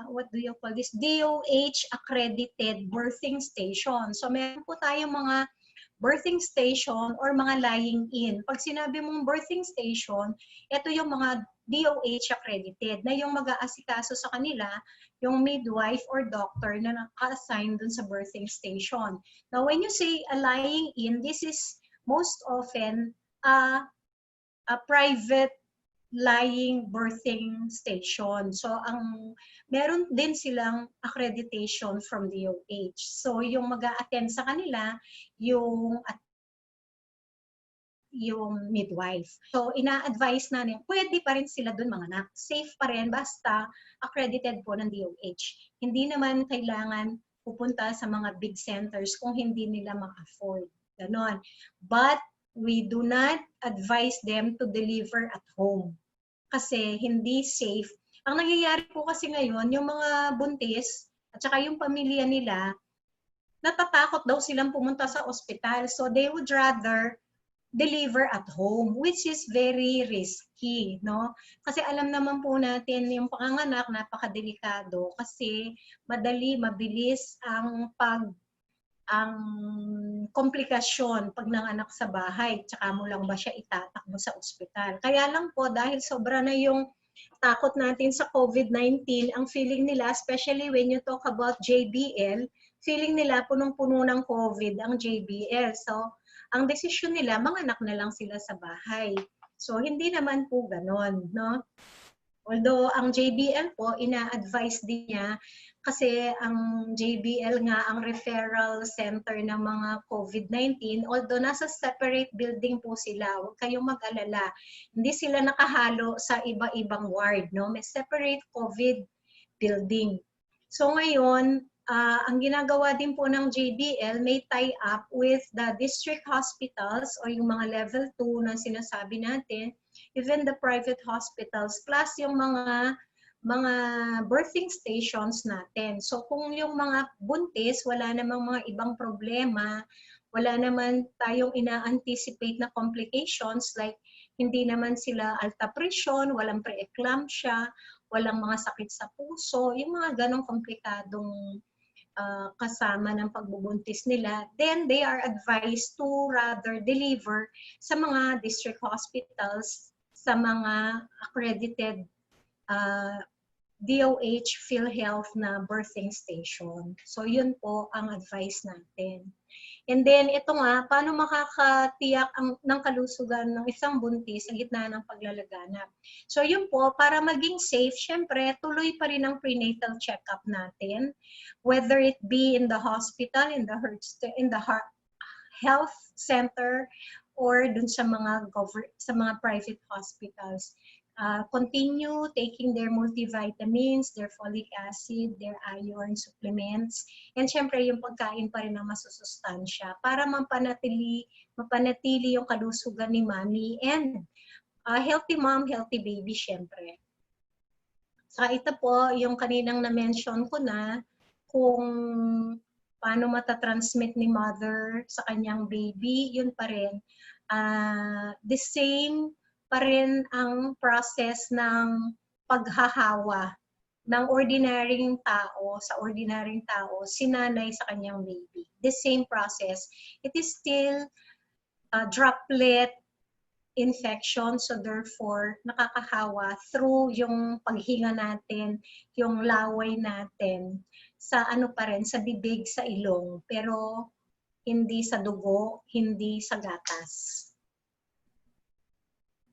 what do you call this, DOH accredited birthing station. So meron po tayong mga birthing station or mga lying in. Pag sinabi mong birthing station, ito yung mga DOH accredited na yung mag-aasikaso sa kanila, yung midwife or doctor na naka-assign dun sa birthing station. Now, when you say a lying in, this is most often a private lying birthing station. So, meron din silang accreditation from DOH. So, yung mag-a-attend sa kanila, yung midwife. So, ina-advise na niya, pwede pa rin sila dun manganak. Safe pa rin, basta accredited po ng DOH. Hindi naman kailangan pupunta sa mga big centers kung hindi nila ma-afford. Ganon. But, we do not advise them to deliver at home. Kasi hindi safe. Ang nangyayari po kasi ngayon, yung mga buntis at saka yung pamilya nila, natatakot daw silang pumunta sa ospital. So they would rather deliver at home, which is very risky, no? Kasi alam naman po natin yung panganganak, napakadelikado kasi madali, mabilis ang komplikasyon pag nanganak sa bahay, tsaka mo lang ba siya itatakbo sa ospital. Kaya lang po, dahil sobra na yung takot natin sa COVID-19, ang feeling nila, especially when you talk about JBL, feeling nila punong-puno ng COVID ang JBL. So, ang desisyon nila, manganak na lang sila sa bahay. So, hindi naman po ganon, no? Although, ang JBL po, ina-advise din niya kasi ang JBL nga ang referral center ng mga COVID-19, although nasa separate building po sila, huwag kayong mag-alala. Hindi sila nakahalo sa iba-ibang ward, no? May separate COVID building. So ngayon, ang ginagawa din po ng JBL, may tie-up with the district hospitals o yung mga level 2 na sinasabi natin, even the private hospitals, plus yung mga birthing stations natin. So kung yung mga buntis, wala namang mga ibang problema, wala naman tayong ina-anticipate na complications like hindi naman sila alta presyon, walang pre-eclampsia, walang mga sakit sa puso, yung mga ganong komplikadong kasama ng pagbubuntis nila, then they are advised to rather deliver sa mga district hospitals, sa mga accredited DOH PhilHealth na birthing station. So yun po ang advice natin. And then ito nga, paano makakatiyak ng kalusugan ng isang buntis sa gitna ng paglalaganap. So yun po, para maging safe, syempre tuloy pa rin ang prenatal check-up natin. Whether it be in the hospital, in the health center or dun sa mga private hospitals. Continue taking their multivitamins, their folic acid, their iron supplements, and syempre yung pagkain pa rin ng masusustansya para mapanatili yung kalusugan ni mommy and healthy mom, healthy baby syempre. Saka ito po, yung kaninang na-mention ko na kung paano matatransmit ni mother sa kanyang baby, yun pa rin. The same pa rin ang process ng paghahawa ng ordinaryong tao sa ordinaryong tao, sinanay sa kanyang baby. The same process. It is still droplet infection, so therefore nakakahawa through yung paghinga natin, yung laway natin sa ano pa rin, sa bibig, sa ilong, pero hindi sa dugo, hindi sa gatas.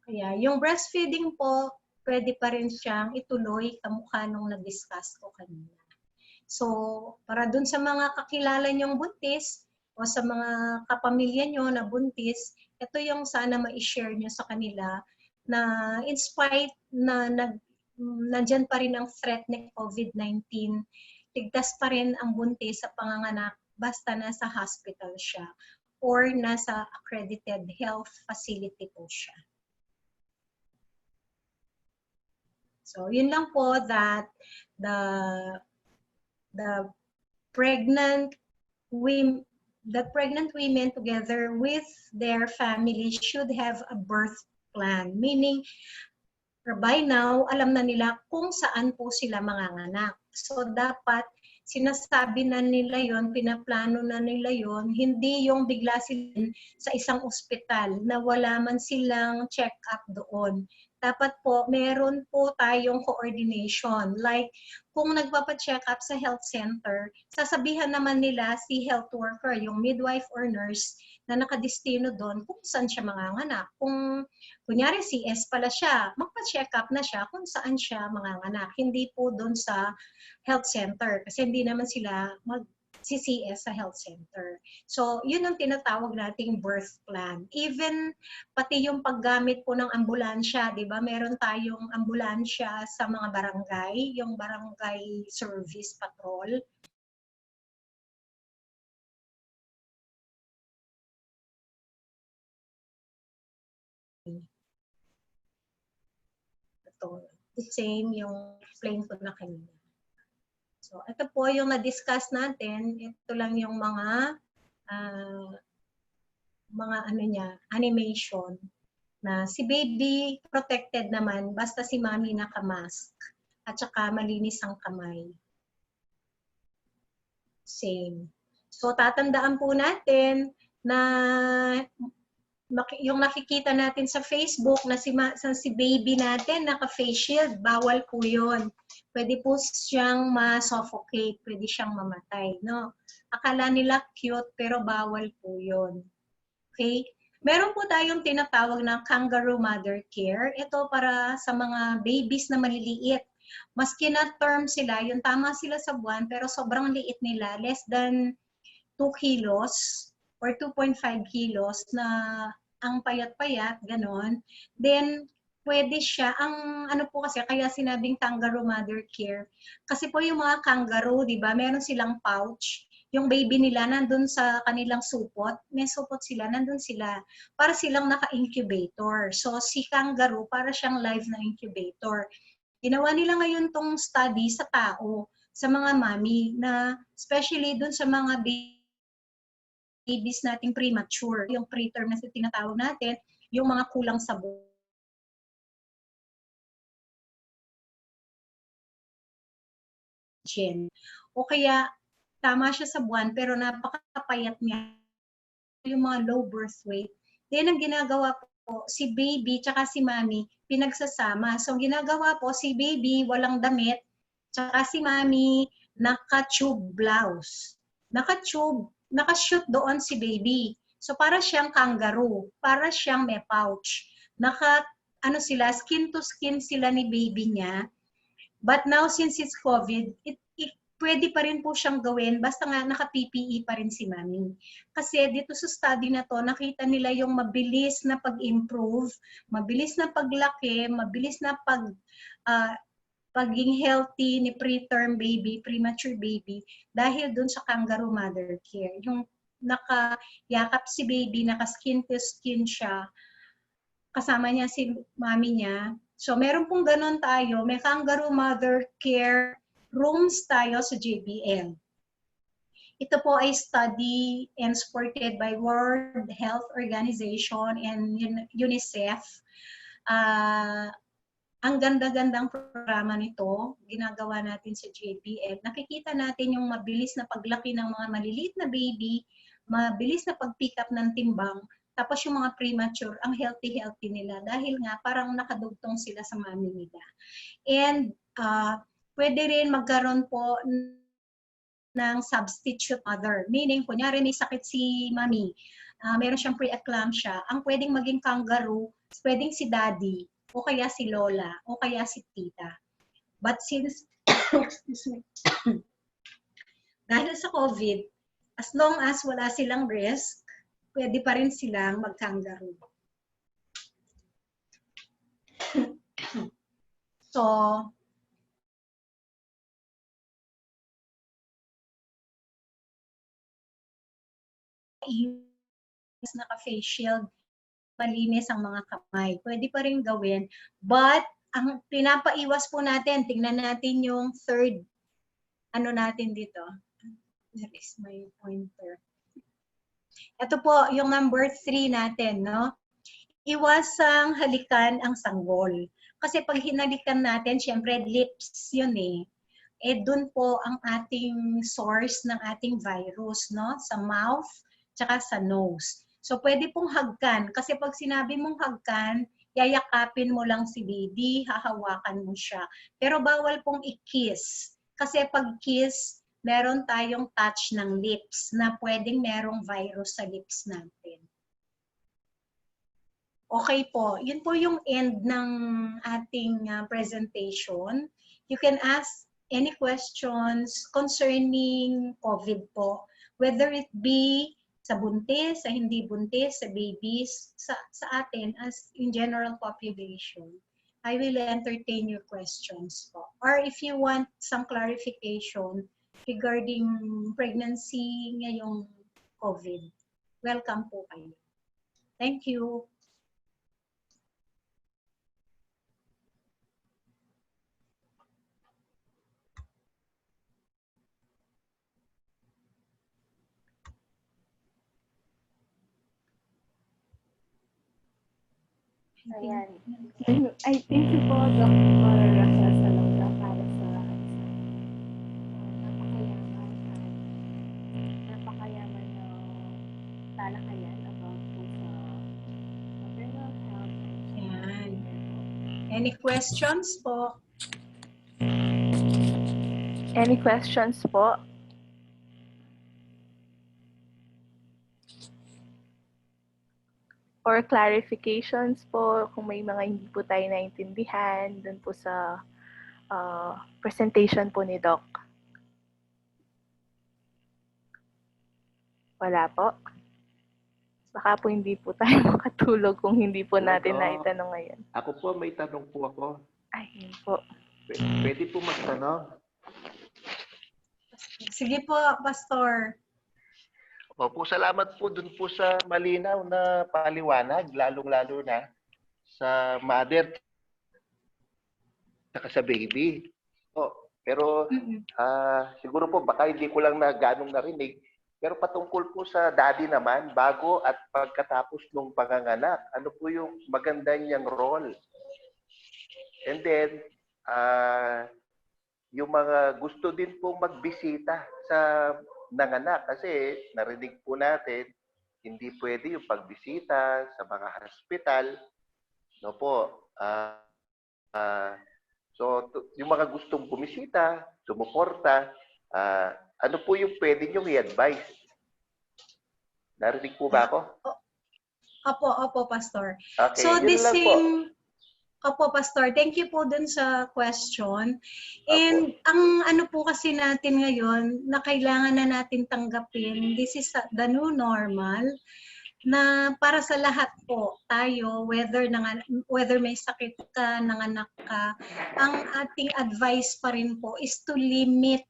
Kaya yung breastfeeding po, pwede pa rin siyang ituloy kamukha nung na-discuss ko kanina. So, para dun sa mga kakilala nyong buntis o sa mga kapamilya nyo na buntis, ito yung sana ma-share nyo sa kanila na in spite na nandyan pa rin ang threat ng COVID-19, ligtas pa rin ang buntis sa panganganak basta nasa hospital siya or nasa accredited health facility po siya. So, yun lang po that the pregnant women together with their family should have a birth plan. Meaning, by now, alam na nila kung saan po sila manganganak. So, dapat sinasabi na nila yon, pinaplano na nila yon, hindi yung bigla sila sa isang ospital na wala man silang check-up doon. Dapat po, meron po tayong coordination. Like, kung nagpapa-check up sa health center, sasabihan naman nila si health worker, yung midwife or nurse na nakadestino doon kung saan siya manganganak. Kung kunyari CS pala siya, magpa-check up na siya kung saan siya manganganak. Hindi po doon sa health center kasi hindi naman sila mag-CS sa health center. So, yun ang tinatawag nating birth plan. Even pati yung paggamit po ng ambulansya, di ba? Meron tayong ambulansya sa mga barangay, yung barangay service patrol. Ito, the same yung explain ko na kanina. So, ito po yung na-discuss natin. Ito lang yung mga ano niya, animation na si baby protected naman basta si mommy naka-mask at saka malinis ang kamay. Same. So, tatandaan po natin na yung nakikita natin sa Facebook na si baby natin naka-face shield, bawal po yun. Pwede po siyang ma-suffocate, pwede siyang mamatay. No? Akala nila cute pero bawal po yun. Okay? Meron po tayong tinatawag na kangaroo mother care. Ito para sa mga babies na maliliit. Maski na term sila, yung tama sila sa buwan, pero sobrang liit nila, less than 2 kilos or 2.5 kilos na ang payat-payat, ganon. Then, pwede siya, ang ano po kasi, kaya sinabing kangaroo mother care. Kasi po yung mga kangaroo, di ba, meron silang pouch. Yung baby nila nandun sa kanilang supot, may supot sila, nandun sila. Para silang naka-incubator. So, si kangaroo, para siyang live na incubator. Ginawa nila ngayon tong study sa tao, sa mga mami, na especially dun sa mga babies nating premature, yung preterm na tinatawag natin, yung mga kulang sa buwan. O kaya, tama siya sa buwan, pero napakapayat niya yung mga low birth weight. Then, ang ginagawa po, si baby tsaka si mami, pinagsasama. So, ginagawa po, si baby walang damit, tsaka si mami naka-tube blouse. Naka-shoot doon si baby. So, para siyang kangaroo, para siyang may pouch. Sila, skin to skin sila ni baby niya. But now, since it's COVID, pwede pa rin po siyang gawin basta nga naka-PPE pa rin si mami. Kasi dito sa study na to, nakita nila yung mabilis na pag-improve, mabilis na paglaki, mabilis na pagiging healthy ni preterm baby, premature baby, dahil dun sa kangaroo mother care. Yung nakayakap si baby, naka-skin to skin siya, kasama niya si mami niya. So, meron pong ganun tayo. May kangaroo mother care rooms tayo sa JBL. Ito po ay study and supported by World Health Organization and UNICEF. Ang ganda-gandang programa nito, ginagawa natin sa JBL. Nakikita natin yung mabilis na paglaki ng mga maliliit na baby, mabilis na pag-pick up ng timbang, tapos yung mga premature, ang healthy-healthy nila dahil nga parang nakadugtong sila sa mami nila. And pwede rin magkaroon po ng substitute mother. Meaning, kunyari may sakit si mami, meron siyang pre-eclampsia, ang pwedeng maging kangaroo, pwedeng si daddy, o kaya si lola, o kaya si tita. But since, excuse me, dahil sa COVID, as long as wala silang risk, pwede pa rin silang mag-kangaroo. So, naka-face shield, malinis ang mga kamay. Pwede pa rin gawin. But, ang pinapaiwas po natin, tingnan natin yung third, ano natin dito. Where is my pointer? Ito po, yung number 3 natin, no? Iwasang halikan ang sanggol. Kasi pag hinalikan natin, syempre lips yun eh. Eh dun po ang ating source ng ating virus, no? Sa mouth, tsaka sa nose. So pwede pong hagkan. Kasi pag sinabi mong hagkan, yayakapin mo lang si baby, hahawakan mo siya. Pero bawal pong i-kiss. Kasi pag kiss, meron tayong touch ng lips na pwedeng merong virus sa lips natin. Okay po, yun po yung end ng ating presentation. You can ask any questions concerning COVID po, whether it be sa buntis, sa hindi buntis, sa babies, sa atin as in general population. I will entertain your questions po. Or if you want some clarification regarding pregnancy ngayong COVID, welcome po kayo. Thank you. Ayan. I thank you po, Dr. Rachel Salonga, para sa napakayaman na talakayan about po sa maternal health. Yan. Any questions po? Any questions po? Or clarifications po kung may mga hindi po tayo naintindihan dun po sa presentation po ni Doc. Wala po. Baka po hindi po tayo makatulog kung hindi po natin naitanong ngayon. Ako po, may tanong po ako. Ay, po. Pwede po magtanong? Sige po, Pastor. Opo, salamat po dun po sa malinaw na paliwanag, lalong-lalo na sa mother at sa baby. Pero siguro po, baka hindi ko lang na ganong narinig. Pero patungkol po sa daddy naman, bago at pagkatapos ng panganganak, ano po yung maganda niyang role? And then, yung mga gusto din po magbisita sa nanganak kasi narinig po natin hindi pwede yung pagbisita sa mga hospital, no po. So yung mga gustong bumisita, sumuporta, ano po yung pwede niyong i-advise? Narinig po ba ako? Opo, Pastor. Okay, So yun the lang po. same Opo, Pastor. Thank you po dun sa question. Opo. And ang ano po kasi natin ngayon na kailangan na natin tanggapin, this is the new normal na para sa lahat po tayo, whether may sakit ka, nanganak ka, ang ating advice pa rin po is to limit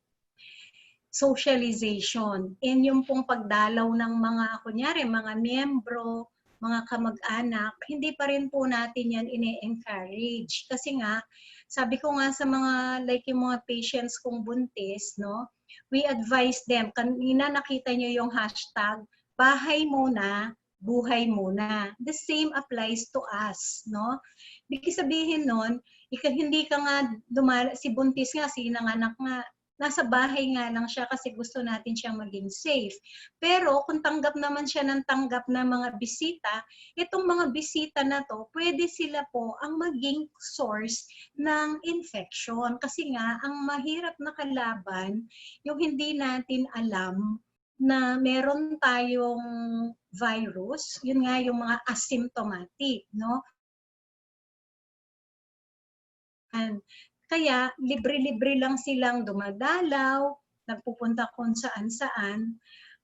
socialization. And yung pong pagdalaw ng mga, kunyari, mga miyembro, mga kamag-anak, hindi pa rin po natin yan ine-encourage. Kasi nga, sabi ko nga sa mga, like yung mga patients kong buntis, no, we advise them, kanina nakita nyo yung hashtag, bahay muna, buhay muna. The same applies to us, no? Ibig sabihin nun, hindi ka nga si buntis nga, sinanganak nga, nasa bahay nga lang siya kasi gusto natin siyang maging safe. Pero kung tanggap naman siya ng tanggap na mga bisita, itong mga bisita na to, pwede sila po ang maging source ng infection. Kasi nga, ang mahirap na kalaban, yung hindi natin alam na meron tayong virus, yun nga yung mga asymptomatic, no? And kaya libre-libre lang silang dumadalaw, nagpupunta kung saan-saan,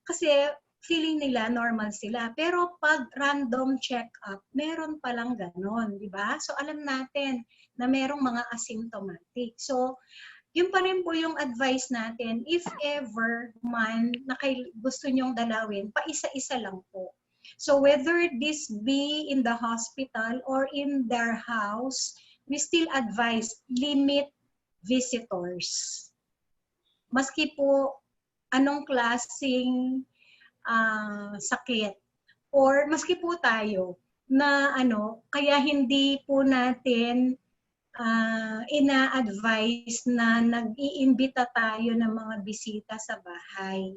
kasi feeling nila normal sila. Pero pag random check-up, meron palang ganon, di ba? So alam natin na merong mga asymptomatic. So yun pa rin po yung advice natin, if ever man na gusto nyong dalawin, paisa-isa lang po. So whether this be in the hospital or in their house, we still advise limit visitors. Maski po anong klaseng sakit or maski po tayo na kaya hindi po natin ina-advise na nag-iimbita tayo ng mga bisita sa bahay.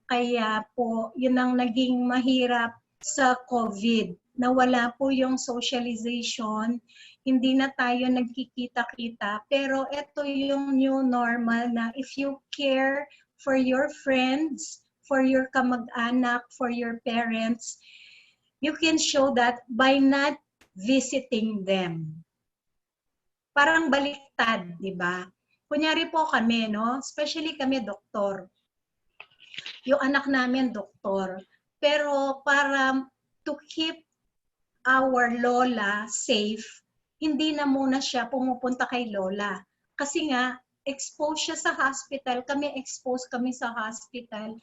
Kaya po, yun ang naging mahirap sa COVID, na wala po yung socialization, hindi na tayo nagkikita-kita, pero ito yung new normal na if you care for your friends, for your kamag-anak, for your parents, you can show that by not visiting them. Parang baliktad, di ba? Kunyari po kami, no? Especially kami doktor. Yung anak namin doktor. Pero para to keep our lola safe, hindi na muna siya pumupunta kay lola. Kasi nga, exposed siya sa hospital, exposed kami sa hospital.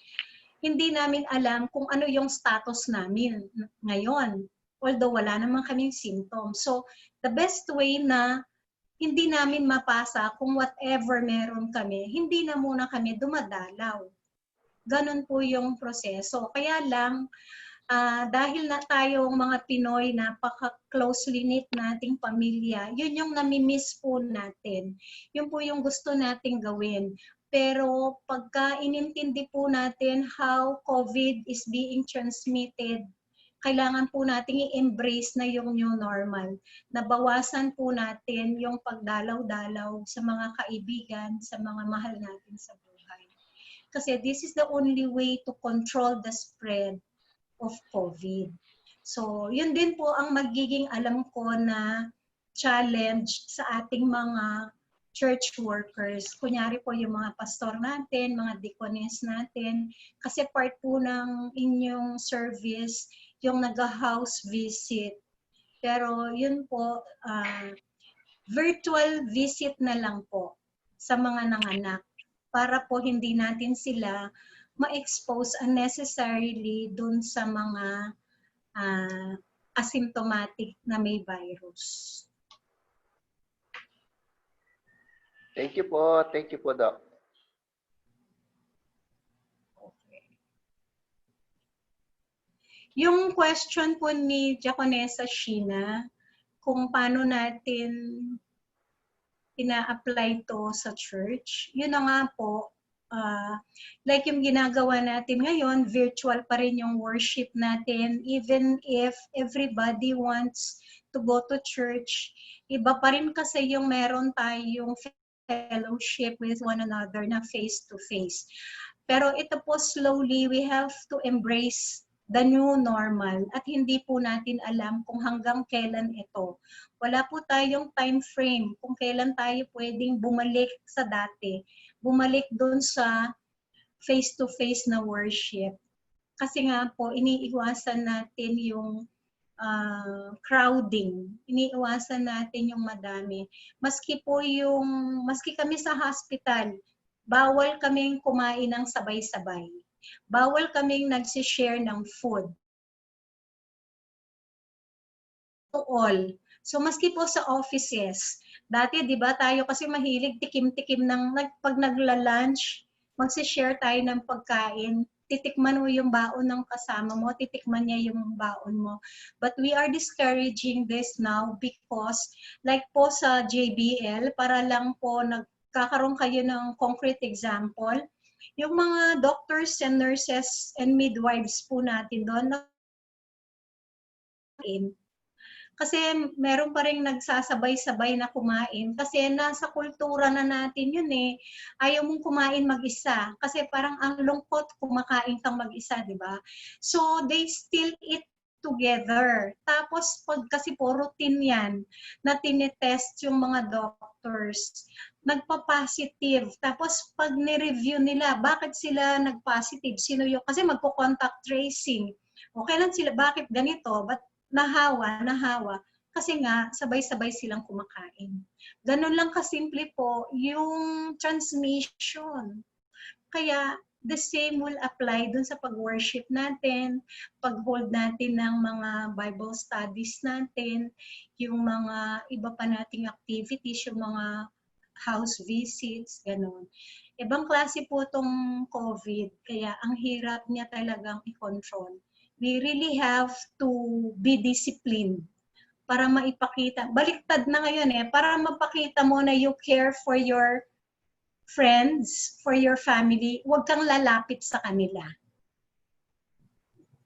Hindi namin alam kung ano yung status namin ngayon. Although wala naman kaming symptoms. So, the best way na hindi namin mapasa kung whatever meron kami, hindi na muna kami dumadalaw. Ganon po yung proseso. Kaya lang, dahil na tayong mga Pinoy, napaka-closely knit nating pamilya, yun yung namimiss po natin. Yun po yung gusto nating gawin. Pero pagka inintindi po natin how COVID is being transmitted, kailangan po nating i-embrace na yung new normal. Nabawasan po natin yung pagdalaw-dalaw sa mga kaibigan, sa mga mahal natin sa buhay. Kasi this is the only way to control the spread of COVID. So, yun din po ang magiging alam ko na challenge sa ating mga church workers. Kunyari po yung mga pastor natin, mga deaconess natin, kasi part po ng inyong service yung nag-house visit. Pero yun po, virtual visit na lang po sa mga nanganak para po hindi natin sila ma-expose unnecessarily dun sa mga asymptomatic na may virus. Thank you po. Thank you po, Doc. Okay. Yung question po ni Diaconessa Sheena, kung paano natin ina-apply to sa church, yun na nga po, like yung ginagawa natin ngayon, virtual pa rin yung worship natin, even if everybody wants to go to church, iba pa rin kasi yung meron tayong fellowship with one another na face-to-face. Pero ito po slowly, we have to embrace the new normal at hindi po natin alam kung hanggang kailan ito. Wala po tayong time frame kung kailan tayo pwedeng bumalik sa dati, bumalik dun sa face-to-face na worship. Kasi nga po, iniiwasan natin yung crowding. Iniiwasan natin yung madami. Maski kami sa hospital, bawal kaming kumain ng sabay-sabay. Bawal kaming nagsishare ng food. To all. So maski po sa offices, dati 'di ba tayo kasi mahilig tikim-tikim ng pag nagla-lunch, magsi-share tayo ng pagkain, titikman mo yung baon ng kasama mo, titikman niya yung baon mo. But we are discouraging this now because like po sa JBL, para lang po nagkakaroon kayo ng concrete example, yung mga doctors and nurses and midwives po natin doon, kasi meron pa rin nagsasabay-sabay na kumain kasi nasa kultura na natin yun eh. Ayaw mong kumain mag-isa kasi parang ang lungkot kumakain kang mag-isa, di ba? So they still eat together. Tapos kasi po routine yan na tinetest yung mga doctors, nagpa-positive. Tapos pag ni-review nila, bakit sila nag-positive? Sino yung, kasi magpo-contact tracing. Okay lang sila, bakit ganito? Ba't nahawa, kasi nga sabay-sabay silang kumakain. Ganun lang kasimple po yung transmission. Kaya the same will apply dun sa pag-worship natin, pag-hold natin ng mga Bible studies natin, yung mga iba pa nating activities, yung mga house visits, ganun. Ibang klase po itong COVID, kaya ang hirap niya talagang i-control. We really have to be disciplined para maipakita. Baliktad na ngayon para mapakita mo na you care for your friends, for your family, huwag kang lalapit sa kanila.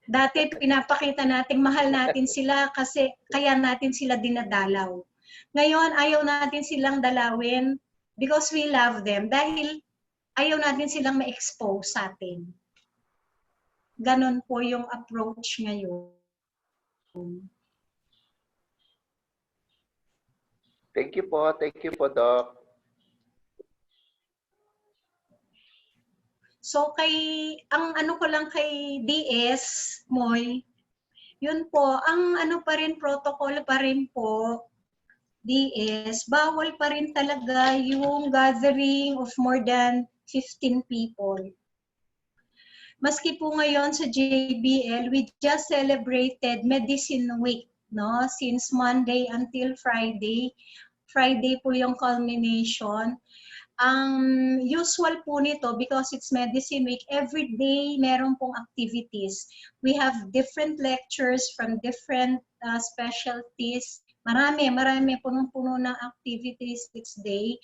Dati pinapakita natin, mahal natin sila kasi kaya natin sila dinadalaw. Ngayon, ayaw natin silang dalawin because we love them dahil ayaw natin silang ma-expose sa atin. Ganon po yung approach ngayon. Thank you po, Doc. So ang ano ko lang kay DS, Moy, yun po, ang ano pa rin, protocol pa rin po, DS, bawal pa rin talaga yung gathering of more than 15 people. Maski po ngayon sa JBL, we just celebrated Medicine Week, no? Since Monday until Friday. Friday po yung culmination. Ang usual po nito, because it's Medicine Week, every day meron pong activities. We have different lectures from different specialties. Marami, punong-puno ng activities each day.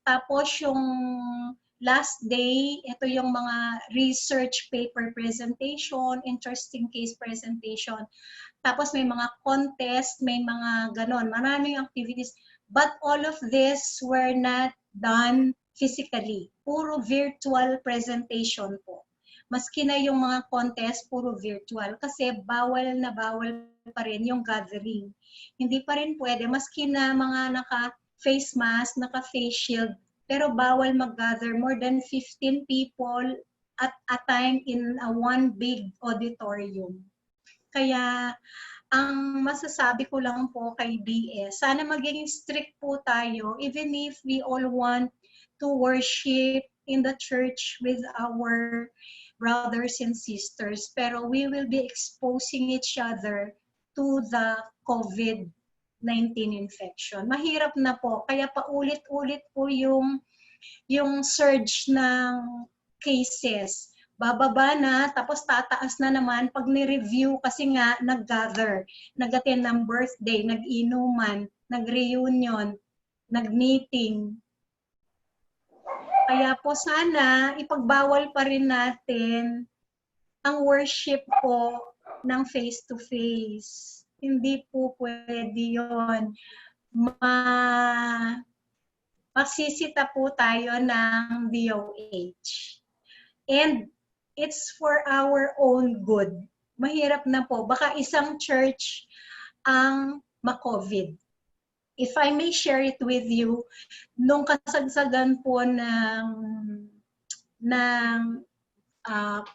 Tapos yung last day, ito yung mga research paper presentation, interesting case presentation. Tapos may mga contest, may mga ganon, maraming activities. But all of this were not done physically. Puro virtual presentation po. Maski na yung mga contest, puro virtual. Kasi bawal na bawal pa rin yung gathering. Hindi pa rin pwede, maski na mga naka-face mask, naka-face shield, pero bawal mag-gather more than 15 people at a time in one big auditorium. Kaya ang masasabi ko lang po kay BS, sana maging strict po tayo even if we all want to worship in the church with our brothers and sisters. Pero we will be exposing each other to the COVID-19 infection. Mahirap na po, kaya paulit-ulit po yung surge ng cases. Bababa na, tapos tataas na naman pag ni-review kasi nga nag-gather, nag-attend ng birthday, nag-inuman, nag-reunion, nag-meeting. Kaya po sana ipagbawal pa rin natin ang worship po ng face-to-face. Hindi po pwede yun. Magsisita po tayo ng DOH. And it's for our own good. mahirap na po. Baka isang church ang ma-COVID. If I may share it with you, nung kasagsagan po ng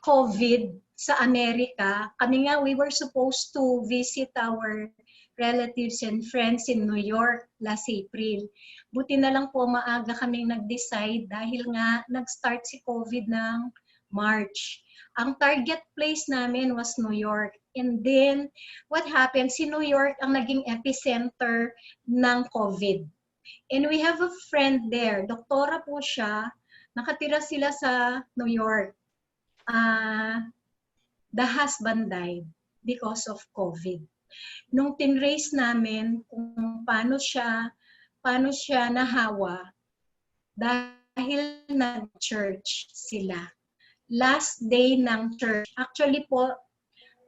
COVID sa Amerika, kami nga, we were supposed to visit our relatives and friends in New York last April. Buti na lang po maaga kaming nag-decide dahil nga nag-start si COVID ng March. Ang target place namin was New York. And then, what happened? Si New York ang naging epicenter ng COVID. And we have a friend there. Doktora po siya. Nakatira sila sa New York. The husband died because of COVID. Nung tinrace namin kung paano siya nahawa, dahil nag-church sila. Last day ng church, actually po,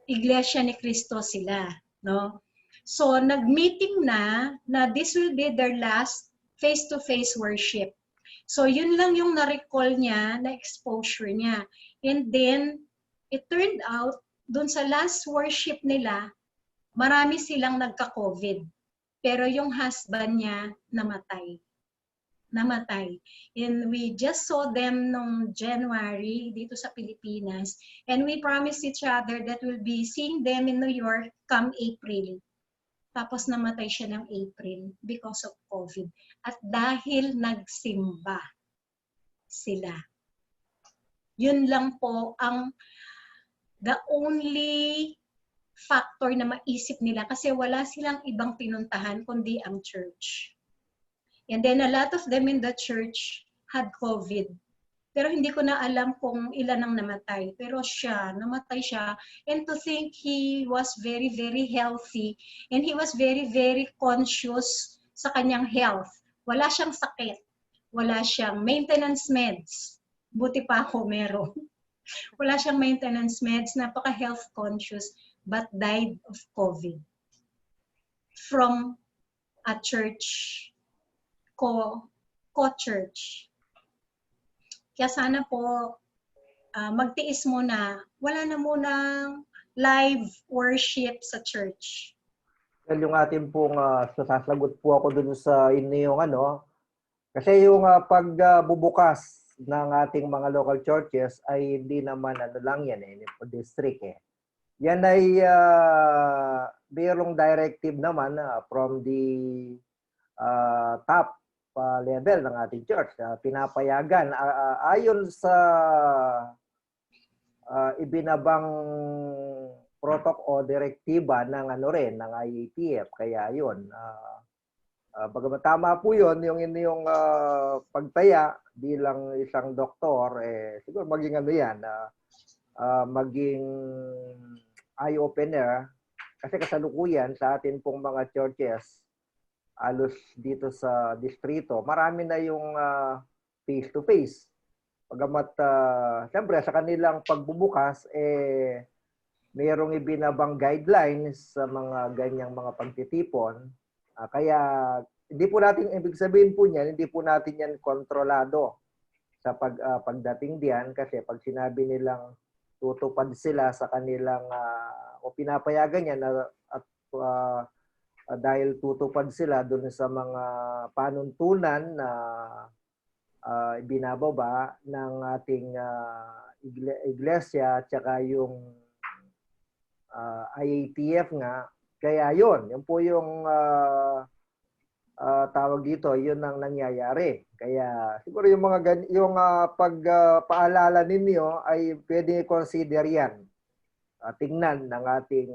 Iglesia ni Cristo sila, no? So, nag-meeting na this will be their last face-to-face worship. So, yun lang yung na-recall niya, na exposure niya. And then, it turned out, dun sa last worship nila, marami silang nagka-COVID. Pero yung husband niya, namatay. And we just saw them noong January dito sa Pilipinas. And we promised each other that we'll be seeing them in New York come April. Tapos namatay siya ng April because of COVID. At dahil nagsimba sila. Yun lang po ang the only factor na maisip nila kasi wala silang ibang pinuntahan kundi ang church. And then a lot of them in the church had COVID. Pero hindi ko na alam kung ilan ang namatay. Pero namatay siya. And to think he was very, very healthy. And he was very, very conscious sa kanyang health. Wala siyang sakit. Wala siyang maintenance meds. Buti pa ako meron. Wala siyang maintenance meds. Napaka-health conscious. But died of COVID. From a church co-church. Kaya sana po magtiis muna. Wala na munang live worship sa church. Well, yung ating pong sasagot po ako dun sa inyong kasi yung pagbubukas ng ating mga local churches ay hindi naman lang yan district Yan ay mayroong directive naman from the top level ng ating church. Pinapayagan ayon sa ibinabang protocol o direktiba ng ng IATF. Kaya yun, bagamat tama po yun, yung inyong pagtaya bilang isang doktor, siguro maging maging eye-opener kasi kasalukuyan sa atin pong mga churches alos dito sa distrito, marami na yung face-to-face. Pagamat, siyempre, sa kanilang pagbubukas, mayroong ibinabang guidelines sa mga ganyang mga pagtitipon. Kaya, hindi po natin, ibig sabihin po niyan, hindi po natin yan kontrolado sa pagdating diyan kasi pag sinabi nilang tutupad sila sa kanilang, o pinapayagan yan at dahil tutupad sila doon sa mga panuntunan na ibinababa ng ating iglesia at saka yung IATF nga. Kaya yun po yung tawag dito, yun ang nangyayari. Kaya siguro yung pagpaalala ninyo ay pwede consider yan. Tingnan ng ating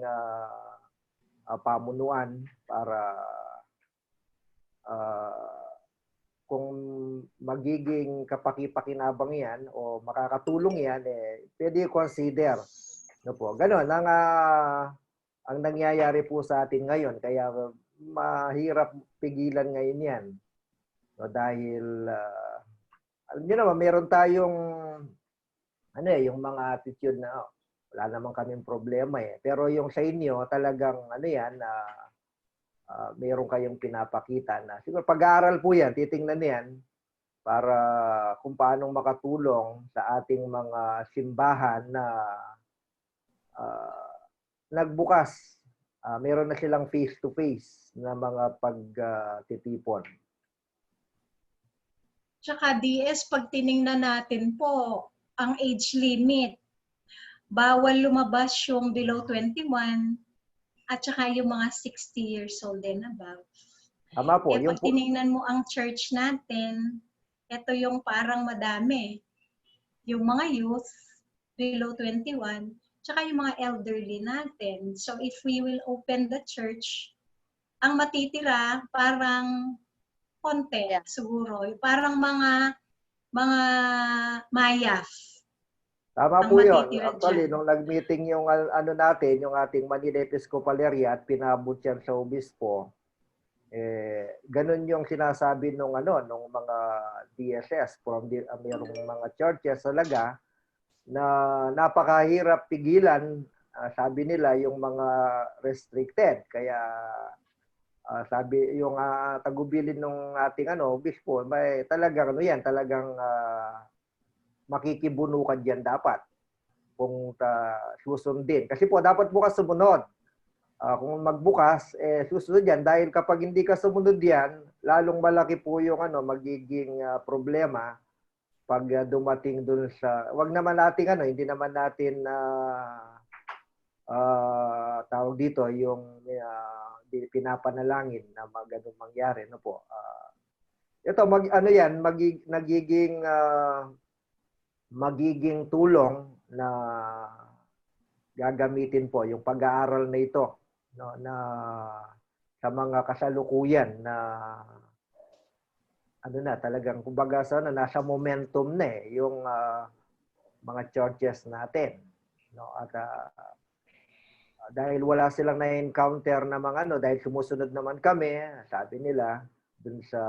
pamunuan para kung magiging kapaki-pakinabang yan o makakatulong yan, pwede consider. No po. Ganon ang nangyayari po sa atin ngayon. Kaya mahirap pigilan ngayon yan. No, dahil alam niyo naman, meron tayong yung mga attitude na wala naman kaming problema Pero yung sa inyo, talagang meron kayong pinapakita na. Siguro pag-aaral po yan, titingnan yan para kung paano makatulong sa ating mga simbahan na nagbukas. Meron na silang face-to-face na mga pagtitipon. Tsaka DS, pag tiningnan natin po, ang age limit, bawal lumabas yung below 21 at saka yung mga 60 years old and above. Tama po. Eh, Yung pag tiningnan mo ang church natin, ito yung parang madami. Yung mga youth, below 21, tsaka yung mga elderly natin. So if we will open the church, ang matitira parang konti siguro. Parang mga mayaf. Tama ang po yun. matitira Actually, dyan. nung nag-meeting yung ano natin, yung ating Manila Episcopal Area at pinabot yan sa obispo, ganun yung sinasabi nung mga DSS mayroong mga churches talaga na napakahirap pigilan, sabi nila, yung mga restricted. Kaya sabi yung tagubilin ng ating obispo, may talagang talagang makikibunukan diyan dapat kung susundin. Kasi po dapat bukas sumunod. Kung magbukas, susunod yan. Dahil kapag hindi ka sumunod yan, lalong malaki po yung magiging problema pag dumating dun sa... Wag naman natin, hindi naman natin tawag dito, yung pinapanalangin na ganun mangyari. No po? Ito, magiging tulong na gagamitin po yung pag-aaral na ito, no, na sa mga kasalukuyan na talagang kumbaga nasa momentum na yung mga churches natin, no, at dahil wala silang na-encounter na mga dahil sumusunod naman kami, sabi nila dun sa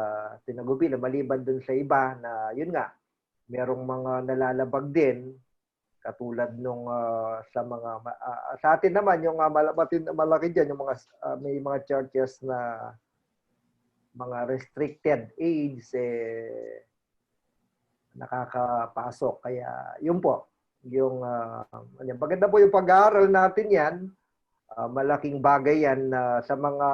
Tinagubili, maliban dun sa iba na yun nga merong mga nalalabag din katulad nung sa mga sa atin naman yung malaki diyan yung mga may mga churches na mga restricted age nakakapasok, kaya yun po yung maganda po yung pag-aaral natin yan, malaking bagay yan sa mga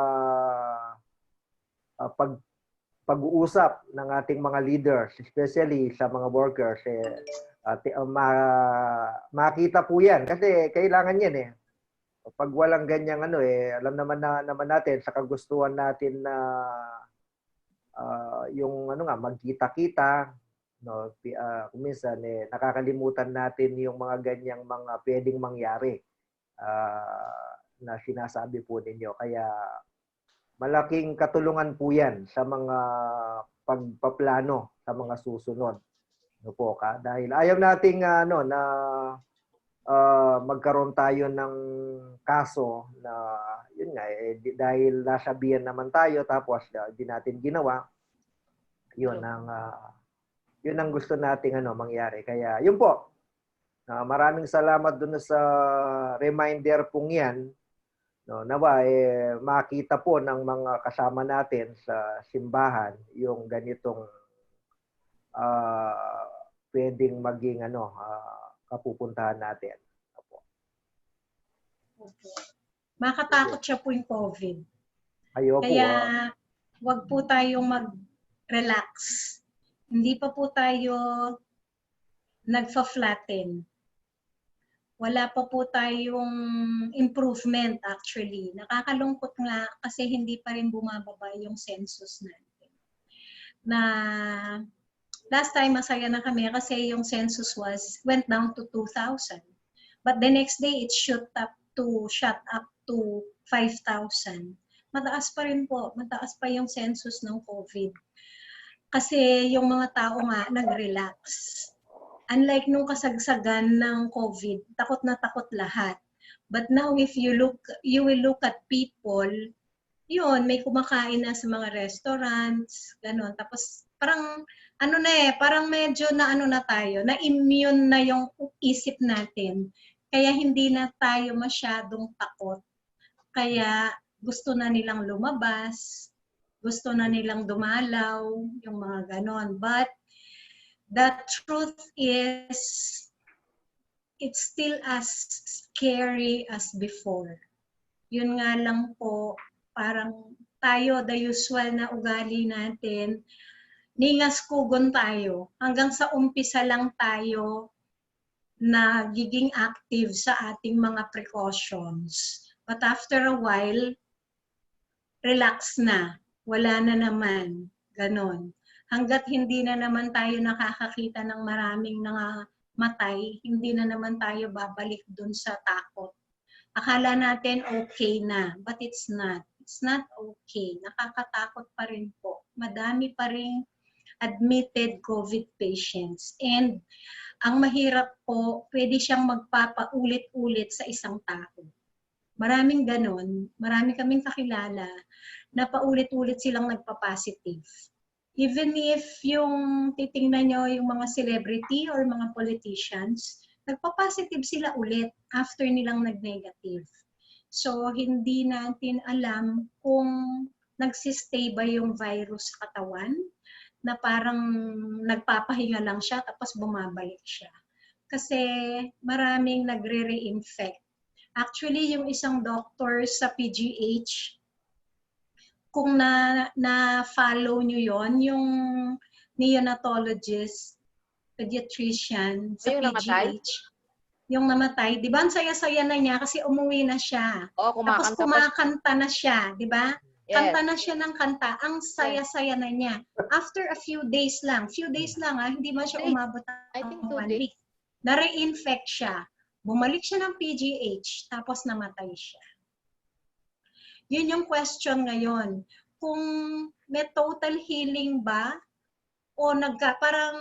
pag-uusap ng ating mga leaders, especially sa mga workers, makita po yan kasi kailangan yan pag walang ganyang alam naman natin sa kagustuhan natin na yung magkita-kita, no, minsan nakakalimutan natin yung mga ganyang mga pwedeng mangyari na sinasabi po ninyo, kaya malaking katulungan po yan sa mga pagpaplano sa mga susunod. No po, dahil ayaw nating na magkaroon tayo ng kaso na yun nga dahil nasabihan naman tayo tapos di natin ginawa. Yun ang gusto nating mangyari. Kaya yun po. Maraming salamat dun sa reminder pong yan. No, nawa makita po ng mga kasama natin sa simbahan yung ganitong pwedeng maging kapupuntahan natin. Makatakot siya po yung COVID. Ayoko. Kaya wag po tayong mag-relax. Hindi pa po tayo nagfa-flatten. Wala pa po tayong improvement actually. Nakakalungkot nga kasi hindi pa rin bumababa yung census natin. Na last time masaya na kami kasi yung census went down to 2,000. But the next day it shot up to 5,000. Mataas pa rin po, mataas pa yung census ng COVID. Kasi yung mga tao nga nag-relax. Unlike nung kasagsagan ng COVID, takot na takot lahat. But now if you will look at people, yun, may kumakain na sa mga restaurants, gano'n. Tapos parang parang medyo na tayo, na immune na yung isip natin. Kaya hindi na tayo masyadong takot. Kaya gusto na nilang lumabas, gusto na nilang dumalaw, yung mga gano'n. But the truth is, it's still as scary as before. Yun nga lang po, parang tayo, the usual na ugali natin, ningas kugon tayo. Hanggang sa umpisa lang tayo na giging active sa ating mga precautions. But after a while, relax na. Wala na naman. Ganon. Hanggat hindi na naman tayo nakakakita ng maraming matay, hindi na naman tayo babalik dun sa takot. Akala natin okay na, but it's not. It's not okay. Nakakatakot pa rin po. Madami pa rin admitted COVID patients. And ang mahirap po, pwede siyang magpapaulit-ulit sa isang tao. Maraming ganon. Marami kaming kakilala na paulit-ulit silang nagpa-positive. Even if yung titingnan nyo yung mga celebrity or mga politicians, nagpa-positive sila ulit after nilang nag-negative. So, hindi natin alam kung nagsistay ba yung virus sa katawan, na parang nagpapahinga lang siya tapos bumabalik siya. Kasi maraming nagre-reinfect. Actually, yung isang doctor sa PGH, kung na-follow nyo yon, yung neonatologist, pediatrician sa Yung namatay? PGH, yung namatay, di ba ang saya-saya na niya kasi umuwi na siya. Oo, Tapos kumakanta na siya, di ba? Yes. Kanta na siya ng kanta, ang saya-saya na niya. After a few days lang hindi man siya umabot I think ng 2 1 days. week. Na-reinfect siya. Bumalik siya ng PGH, tapos namatay siya. Yun yung question ngayon. Kung may total healing ba o parang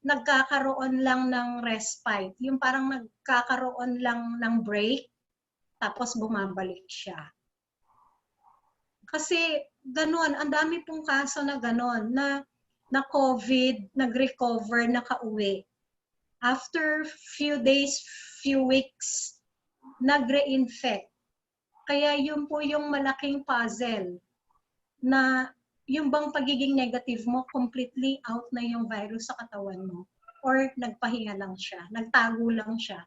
nagkakaroon lang ng respite. Yung parang nagkakaroon lang ng break, tapos bumabalik siya. Kasi ganun, ang dami pong kaso na ganun, na COVID, nag-recover, nakauwi. After few days, few weeks, nag-reinfect. Kaya yun po yung malaking puzzle na yung bang pagiging negative mo, completely out na yung virus sa katawan mo. Or nagpahinga lang siya, nagtago lang siya.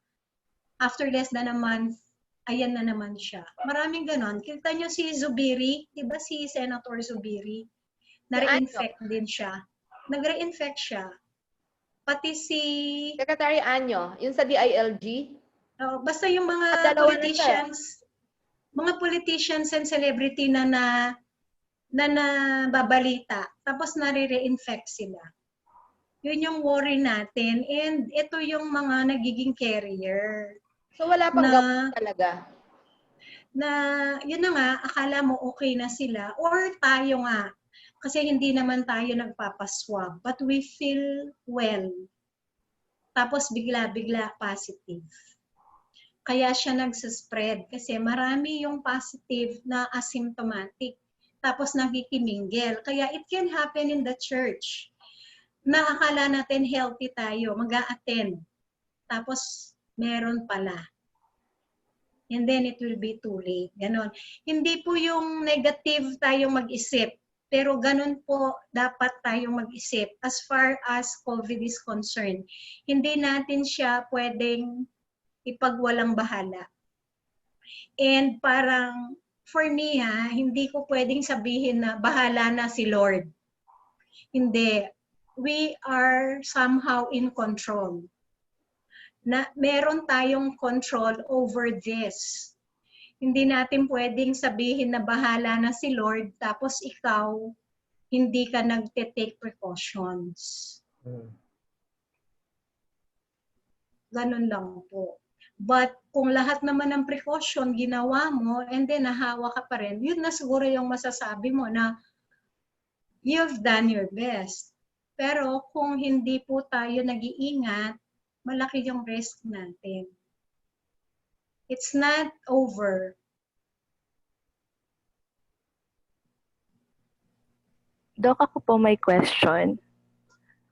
After less than a month, ayan na naman siya. Maraming ganon. Kita nyo si Zubiri, di ba si Senator Zubiri? Na-reinfect din siya. Nag-reinfect siya. Pati si... Secretary Anyo, yung sa DILG? Basta yung mga politicians and celebrity na nababalita, tapos nare-reinfect sila. Yun yung worry natin. And ito yung mga nagiging carrier. So wala pang gamot talaga? Na, yun na nga, akala mo okay na sila. Or tayo nga, kasi hindi naman tayo nagpapaswab, but we feel well. Tapos bigla-bigla positive. Kaya siya nagsaspread kasi marami yung positive na asymptomatic. Tapos nakikimingle. Kaya it can happen in the church. Na akala natin healthy tayo, mag-a-attend. Tapos meron pala. And then it will be too late. Ganon. Hindi po yung negative tayong mag-isip. Pero ganun po dapat tayong mag-isip as far as COVID is concerned. Hindi natin siya pwedeng ipagwalang bahala. And parang, for me hindi ko pwedeng sabihin na bahala na si Lord. Hindi. We are somehow in control. Na meron tayong control over this. Hindi natin pwedeng sabihin na bahala na si Lord, tapos ikaw, hindi ka nagte-take precautions. Ganun lang po. But kung lahat naman ng precaution ginawa mo, and then nahawa ka pa rin, yun na siguro yung masasabi mo na you've done your best. Pero kung hindi po tayo nag-iingat, malaki yung risk natin. It's not over. Doc, ako po may question.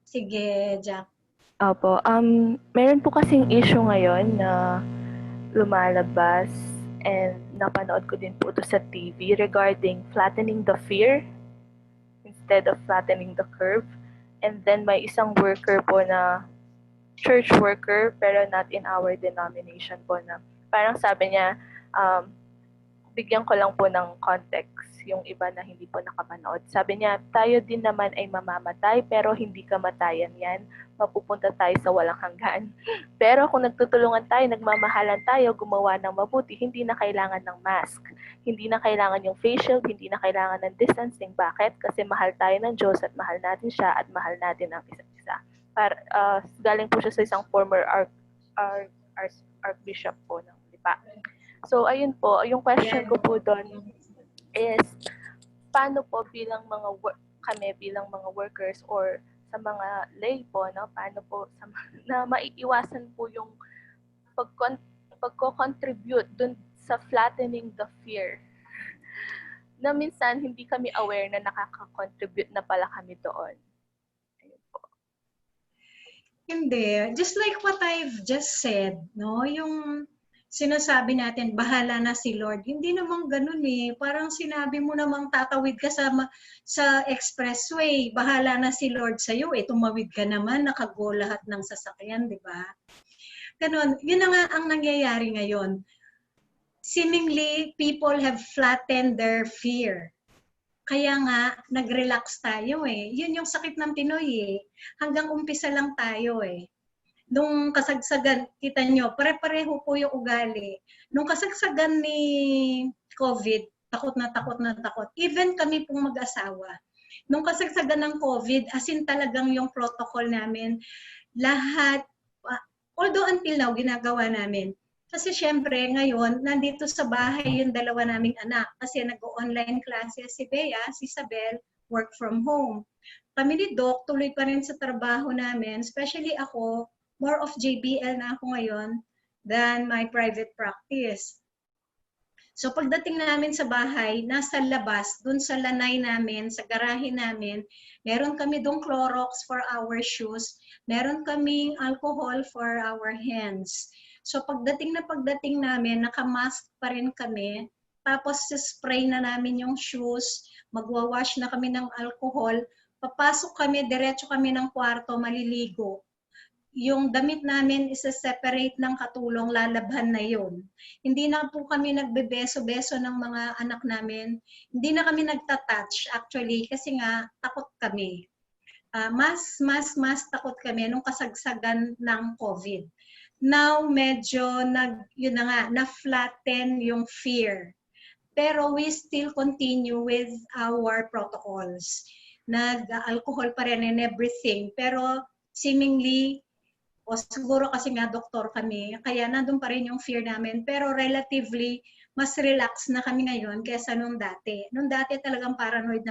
Sige, Jack. Opo. Meron po kasing issue ngayon na lumalabas and napanood ko din po ito sa TV regarding flattening the fear instead of flattening the curve. And then may isang worker po na church worker pero not in our denomination po na parang sabi niya, bigyan ko lang po ng context yung iba na hindi po nakapanood. Sabi niya, tayo din naman ay mamamatay pero hindi kamatayan yan. Mapupunta tayo sa walang hanggan. Pero kung nagtutulungan tayo, nagmamahalan tayo, gumawa ng mabuti, hindi na kailangan ng mask. Hindi na kailangan yung face shield, hindi na kailangan ng distancing. Bakit? Kasi mahal tayo ng Diyos at mahal natin siya at mahal natin ang isa't isa. Galing po siya sa isang former archbishop po ng Lipa. So, ayun po, yung question ko po doon is, paano po kami bilang mga workers or sa mga lay po, no? Paano po na maiiwasan po yung pagko-contribute dun sa flattening the fear na minsan hindi kami aware na nakaka-contribute na pala kami doon. Ayun po. Hindi. Just like what I've just said, no? Yung sinasabi natin, bahala na si Lord. Hindi naman ganun eh. Parang sinabi mo namang tatawid ka sa expressway. Bahala na si Lord sa'yo. Eh, tumawid ka naman, nakago lahat ng sasakyan, di ba? Ganun. Yun na nga ang nangyayari ngayon. Seemingly, people have flattened their fear. Kaya nga, nag-relax tayo eh. Yun yung sakit ng Pinoy eh. Hanggang umpisa lang tayo eh. Nung kasagsagan, kita nyo, pare-pareho po yung ugali. Nung kasagsagan ni COVID, takot na takot na takot. Even kami pong mag-asawa. Nung kasagsagan ng COVID, as in talagang yung protocol namin, lahat, although until now, ginagawa namin. Kasi syempre, ngayon, nandito sa bahay yung dalawa naming anak. Kasi nag-online classes si Bea, si Isabel, work from home. Kami ni Doc, tuloy pa rin sa trabaho namin, especially ako, more of JBL na ako ngayon than my private practice. So pagdating namin sa bahay, nasa labas, dun sa lanay namin, sa garahe namin, meron kami dong Clorox for our shoes, meron kaming alcohol for our hands. So pagdating namin, nakamask pa rin kami, tapos spray na namin yung shoes, magwawash na kami ng alcohol, papasok kami, diretso kami ng kwarto, maliligo. Yung damit namin isa-separate ng katulong, lalabhan na yun. Hindi na po kami nagbebeso-beso ng mga anak namin. Hindi na kami nagtatouch actually kasi nga takot kami. Mas takot kami nung kasagsagan ng COVID. Now medyo na-flatten yung fear. Pero we still continue with our protocols. Nag-alcohol pa rin and everything. Pero seemingly, o siguro kasi nga doktor kami, kaya nandun pa rin yung fear namin. Pero relatively, mas relax na kami ngayon kaysa nung dati. Nung dati talagang paranoid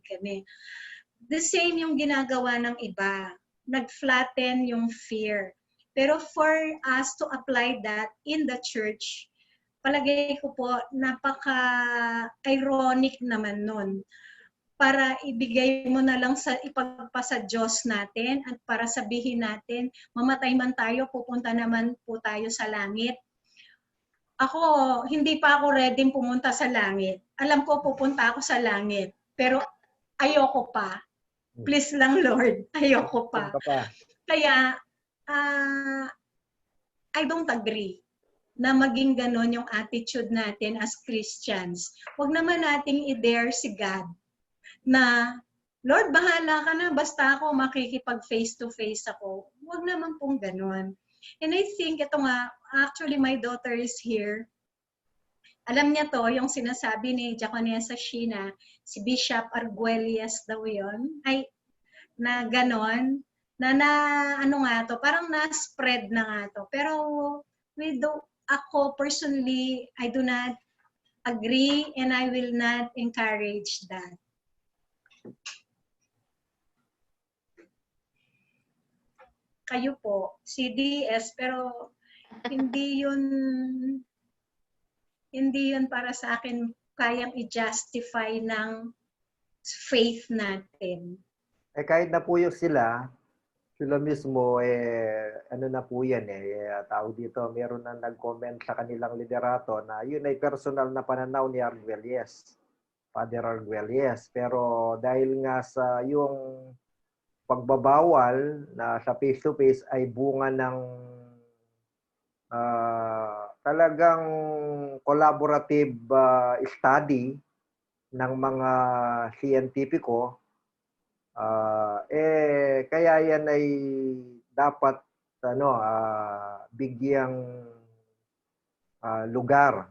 kami. The same yung ginagawa ng iba. Nag-flatten yung fear. Pero for us to apply that in the church, palagay ko po, napaka-ironic naman nun. Para ibigay mo na lang ipagpasa Diyos natin at para sabihin natin, mamatay man tayo, pupunta naman po tayo sa langit. Ako, hindi pa ako ready pumunta sa langit. Alam ko pupunta ako sa langit, pero ayoko pa. Please lang Lord, ayoko pa. Kaya, I don't agree na maging ganon yung attitude natin as Christians. Huwag naman nating i-dare si God na, Lord, bahala ka na, basta ako makikipag face-to-face ako. Huwag naman pong ganon. And I think, ito nga, actually my daughter is here. Alam niya to, yung sinasabi ni Diaconessa Sheena, si Bishop Arguelles daw yun, ay, na ganon, ano nga to, parang na-spread na nga to. Pero, ako personally, I do not agree and I will not encourage that. Kayo po, CDS, pero hindi yun para sa akin kayang i-justify ng faith natin. Eh kahit na po yung sila mismo, ano na po yan tawag dito, meron na nag-comment sa kanilang liderato na yun ay personal na pananaw ni Arguelles, Father Arguelles. Pero dahil nga sa yung pagbabawal na sa face-to-face ay bunga ng talagang collaborative study ng mga siyentipiko, kaya yan ay dapat bigyang lugar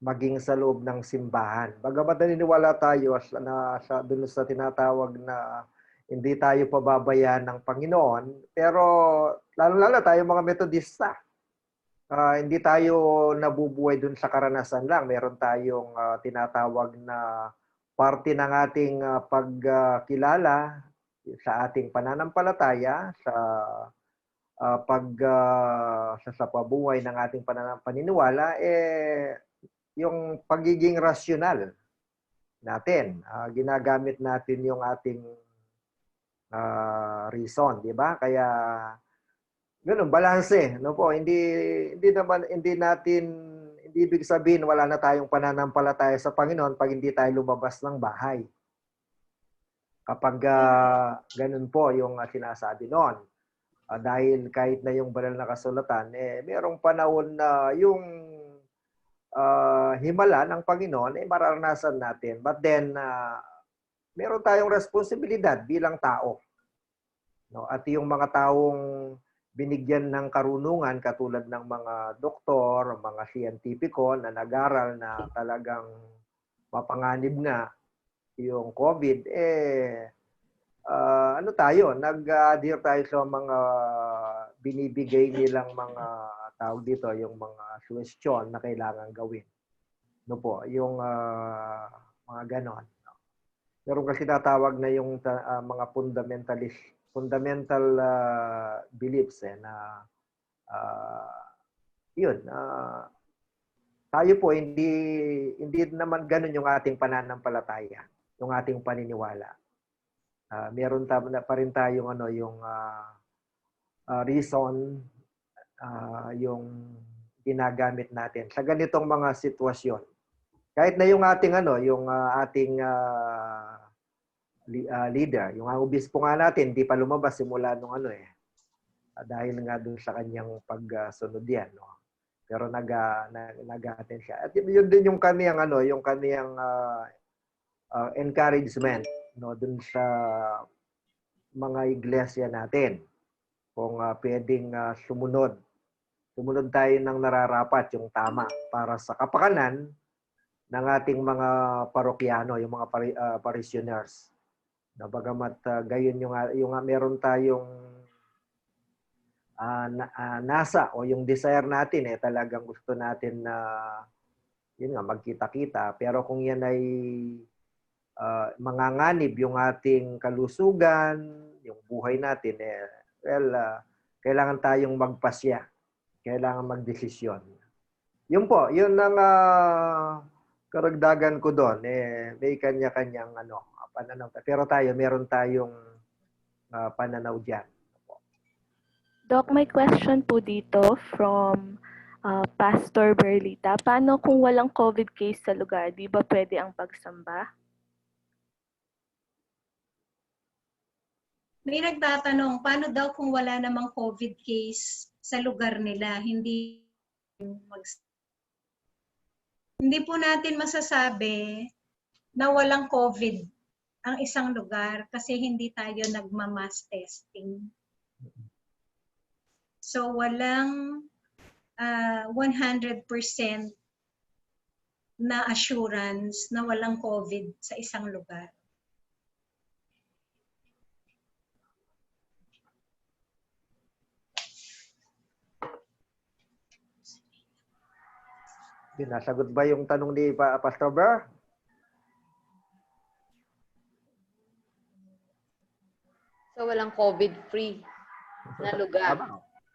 maging sa loob ng simbahan. Bagamat naniniwala tayo dun sa tinatawag na hindi tayo pababayaan ng Panginoon, pero lalo-lalo tayo mga Metodista. Hindi tayo nabubuhay dun sa karanasan lang. Meron tayong tinatawag na parte ng ating pagkilala sa ating pananampalataya, sa pabuhay ng ating paniniwala, yung pagiging rasyonal natin. Ginagamit natin yung ating reason, di ba? Kaya ganun, balanse, no po. Hindi ibig sabihin wala na tayong pananampalataya sa Panginoon pag hindi tayo lumabas ng bahay. Kapag ganun po yung sinasabi noon. Dahil kahit na yung banal na kasulatan, merong panahon na yung himala ng Panginoon mararanasan natin. But then, meron tayong responsibilidad bilang tao. No? At yung mga taong binigyan ng karunungan katulad ng mga doktor, mga siyentipiko na nag-aral na talagang mapanganib nga yung COVID, nag-adhere tayo sa mga binibigay nilang mga tawag dito, yung mga suggestion na kailangan gawin. No po, yung mga ganon. Meron kasi tatawag na yung mga fundamental beliefs na tayo po hindi naman ganun yung ating pananampalataya, yung ating paniniwala. Meron pa rin tayong yung reason, yung ginagamit natin sa ganitong mga sitwasyon. Kahit na yung ating leader, yung obispo nga natin, hindi pa lumabas simula nung dahil nga dun sa kanyang pagsunod yan, no. Pero nag-attend siya. At yun din yung kaniyang encouragement, no, dun sa mga iglesia natin. Kung pwedeng sumunod tayo ng nararapat, yung tama para sa kapakanan ng ating mga parokyano, yung mga parishioners. Na bagamat gayon yung meron tayong nasa o yung desire natin talagang gusto natin na magkita-kita, pero kung yan ay manganganib yung ating kalusugan, yung buhay natin, kailangan tayong magpasya, kailangan magdesisyon. Yun po, yun ang karagdagan ko doon. May kanya-kanyang pananaw. Pero meron tayong pananaw dyan. Doc, may question po dito from Pastor Berlita. Paano kung walang COVID case sa lugar? Di ba pwede ang pagsamba? May nagtatanong, paano daw kung wala namang COVID case sa lugar nila? Hindi po natin masasabi na walang COVID ang isang lugar kasi hindi tayo nagma-mass testing. So walang 100% na assurance na walang COVID sa isang lugar. Nasagot ba yung tanong ni Pastor Ber? So walang COVID-free na lugar.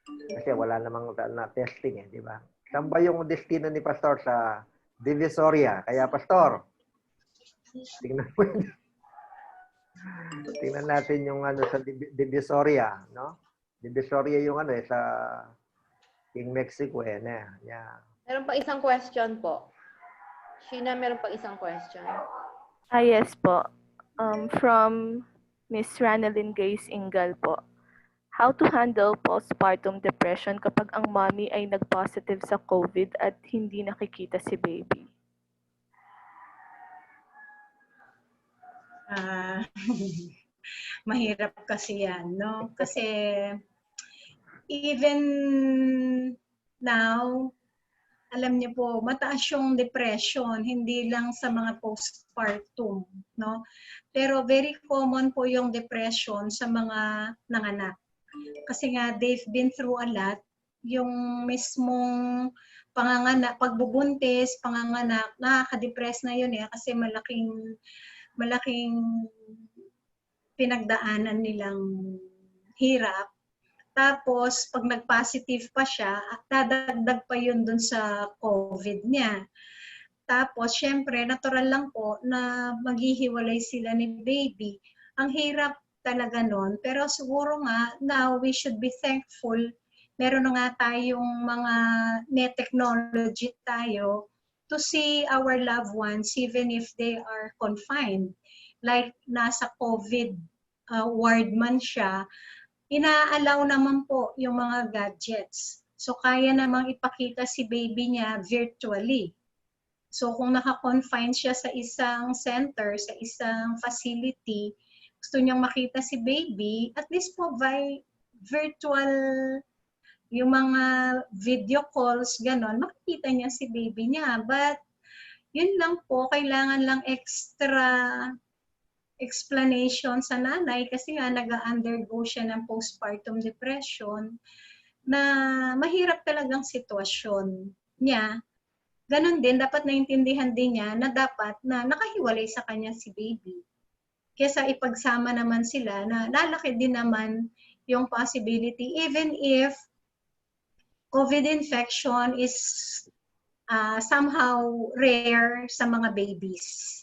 Kasi wala namang na testing di ba? Saan ba yung destino ni Pastor? Sa Divisoria. Kaya Pastor, tingnan mo yun. Tingnan natin yung sa Divisoria, no? Divisoria yung sa King Mexico yeah. Meron pa isang question po. Sheena, meron pa isang question. Yes po. From Miss Ranelyn Grace Ingal po. How to handle postpartum depression kapag ang mommy ay nag-positive sa COVID at hindi nakikita si baby? Mahirap kasi yan, no? Kasi even now, alam niyo po, mataas yung depression, hindi lang sa mga postpartum, no? Pero very common po yung depression sa mga nanganak. Kasi nga, they've been through a lot. Yung mismong panganganak, pagbubuntis, panganganak, nakaka-depress na yun kasi malaking pinagdaanan nilang hirap. Tapos, pag nag-positive pa siya, dadagdag pa yun dun sa COVID niya. Tapos, syempre, natural lang po na maghihiwalay sila ni baby. Ang hirap talaga nun. Pero siguro nga, now we should be thankful. Meron na nga tayong mga net technology tayo to see our loved ones even if they are confined. Like, nasa COVID ward man siya, ina-allow naman po yung mga gadgets. So, kaya namang ipakita si baby niya virtually. So, kung naka-confine siya sa isang center, sa isang facility, gusto niyang makita si baby, at least po by virtual, yung mga video calls, ganon, makikita niya si baby niya. But, yun lang po, kailangan lang extra explanation sa nanay kasi nga nag-undergo siya ng postpartum depression na mahirap talagang sitwasyon niya. Ganon din, dapat naintindihan din niya na dapat na nakahiwalay sa kanya si baby. Kesa ipagsama naman sila na lalaki din naman yung possibility even if COVID infection is somehow rare sa mga babies.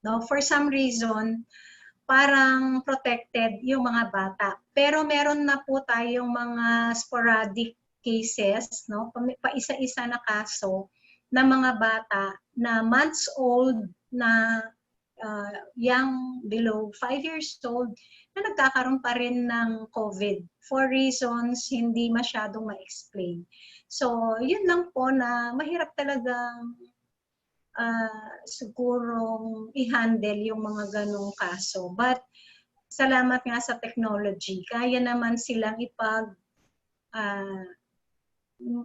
No, for some reason, parang protected yung mga bata. Pero meron na po tayong mga sporadic cases, no? Pa-isa-isa na kaso na mga bata na months old na young below 5 years old na nagkakaroon pa rin ng COVID for reasons hindi masyadong ma-explain. So, yun lang po na mahirap talagang sigurong i-handle yung mga ganong kaso. But, salamat nga sa technology. Kaya naman silang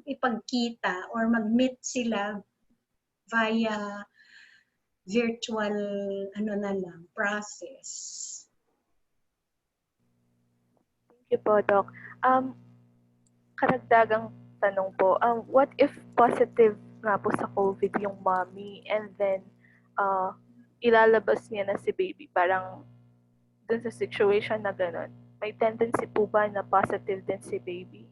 ipagkita or mag-meet sila via virtual process. Thank you po, Doc. Karagdagang tanong po, what if positive nga po sa COVID yung mommy and then ilalabas niya na si baby? Parang dun sa situation na gano'n, may tendency po ba na positive din si baby?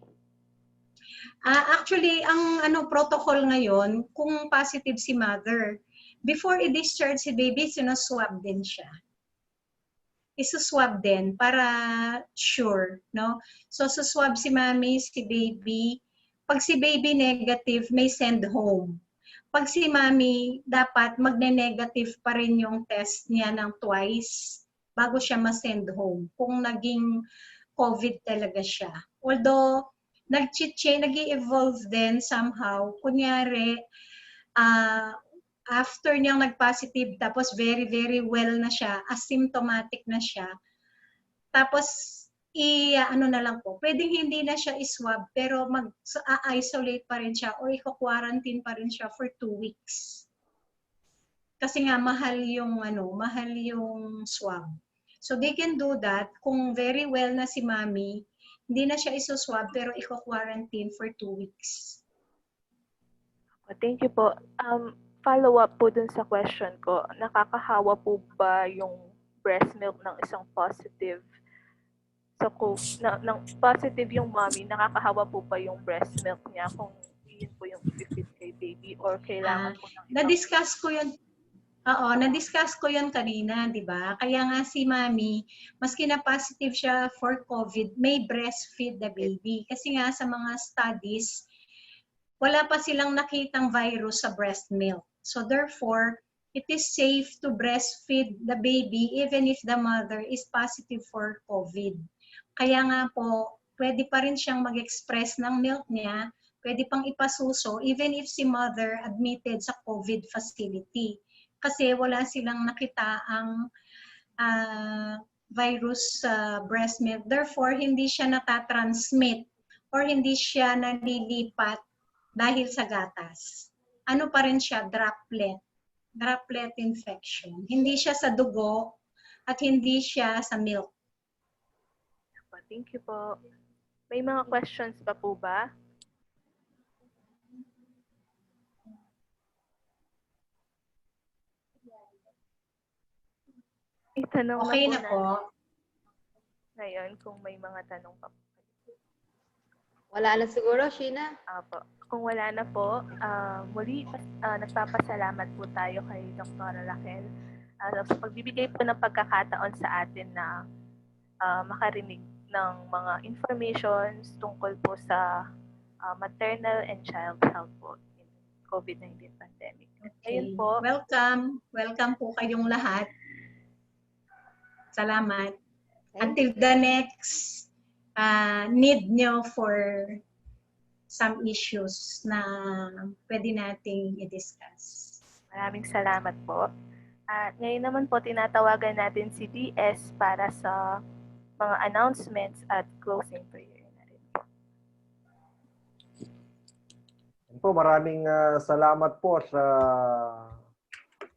Actually, ang protocol ngayon, kung positive si mother, before i-discharge si baby, sinuswab din siya. Isuswab din para sure, no? So, suswab si mommy, si baby. Pag si baby negative, may send home. Pag si mommy, dapat magne-negative pa rin yung test niya ng twice bago siya ma-send home kung naging COVID talaga siya. Although, nag-evolve din somehow. Kunyari, after niyang nag-positive, tapos very, very well na siya, asymptomatic na siya, tapos na lang po, pwedeng hindi na siya iswab, pero mag-isolate pa rin siya or i-quarantine pa rin siya for 2 weeks. Kasi nga, mahal yung swab. So, they can do that. Kung very well na si mommy, hindi na siya isuswab, pero i-quarantine for 2 weeks. Thank you po. Follow-up po dun sa question ko, nakakahawa po ba yung breast milk ng isang positive sa ng positive yung mommy, nakakahawa po ba yung breast milk niya kung yun po yung i-feed kay baby or kailangan po ng na-discuss ko yun. Oo, na-discuss ko yun kanina, di ba? Kaya nga si mommy, maski na positive siya for COVID, may breastfeed the baby. Kasi nga sa mga studies, wala pa silang nakitang virus sa breast milk. So therefore, it is safe to breastfeed the baby even if the mother is positive for COVID. Kaya nga po, pwede pa rin siyang mag-express ng milk niya, pwede pang ipasuso even if si mother admitted sa COVID facility. Kasi wala silang nakita ang virus sa breast milk. Therefore, hindi siya natatransmit or hindi siya nalilipat dahil sa gatas. Ano pa rin siya? Droplet infection. Hindi siya sa dugo at hindi siya sa milk. Thank you po. May mga questions pa po ba? Itanong Okay na na po po. ngayon kung may mga tanong pa po. Wala na siguro, Sheena? Apo. Kung wala na po, muli nagpapasalamat po tayo kay Dr. Raquel sa pagbibigay po ng pagkakataon sa atin na makarinig ng mga informations tungkol po sa maternal and child health po in COVID-19 pandemic. Ayun po. Welcome. Welcome po kayong lahat. Salamat. Until the next need nyo for some issues na pwede nating i-discuss. Maraming salamat po. At ngayon naman po, tinatawagan natin si DS para sa mga announcements at closing prayer na rin po. Maraming salamat po sa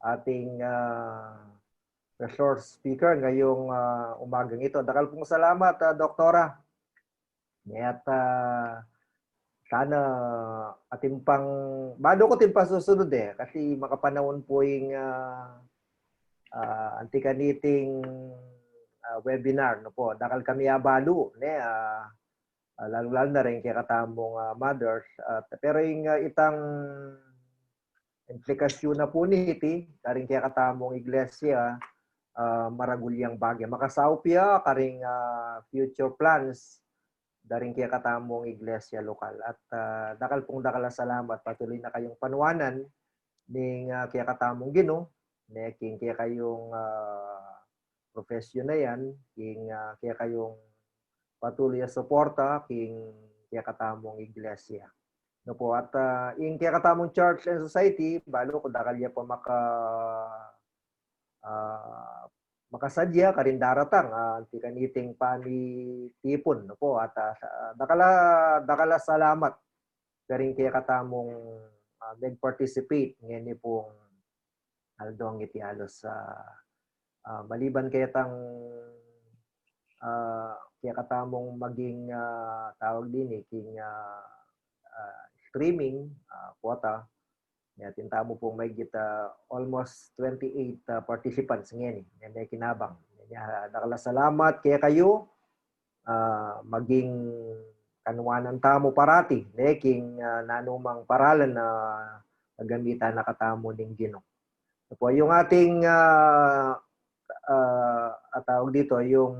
ating resource speaker ngayong umagang ito. Dakal pong salamat, Doktora. At sana ating pang, bado ko tin pa susunod kasi makapanahon po yung antikaniting webinar. No po. Dakal kami abalo. Lalo-lalo na rin kaya katamong mothers. Pero yung itang implikasyon na po niti, karing kaya katamong iglesia, maragulyang bagay. Makasaupya, karing future plans, daring kaya katamong iglesia lokal. At dakal pong salamat, patuloy na kayong panuwanan ning kaya katamong Ginoo, king kaya kayong profesyon na yan, king kaya kayong patuloy na suporta king kaya katamong iglesia. No po, at ing kaya katamong church and society, balo ko dakal ya po makasadya karin daratang anti kaniting panitipon no po, at dakala salamat karing kaya katamong nag-participate ngayon pong aldong iti alos sa maliban kaya tang kaya katamong maging tawag din king streaming quota. Tintamo pong may almost 28 participants ngayon. Yan ay kinabang. Salamat kaya kayo. Maging kanuwanan tamo parati. Neking nanumang paralan na nagamitan na katamo ng Ginoo. Po, yung ating tawag dito, yung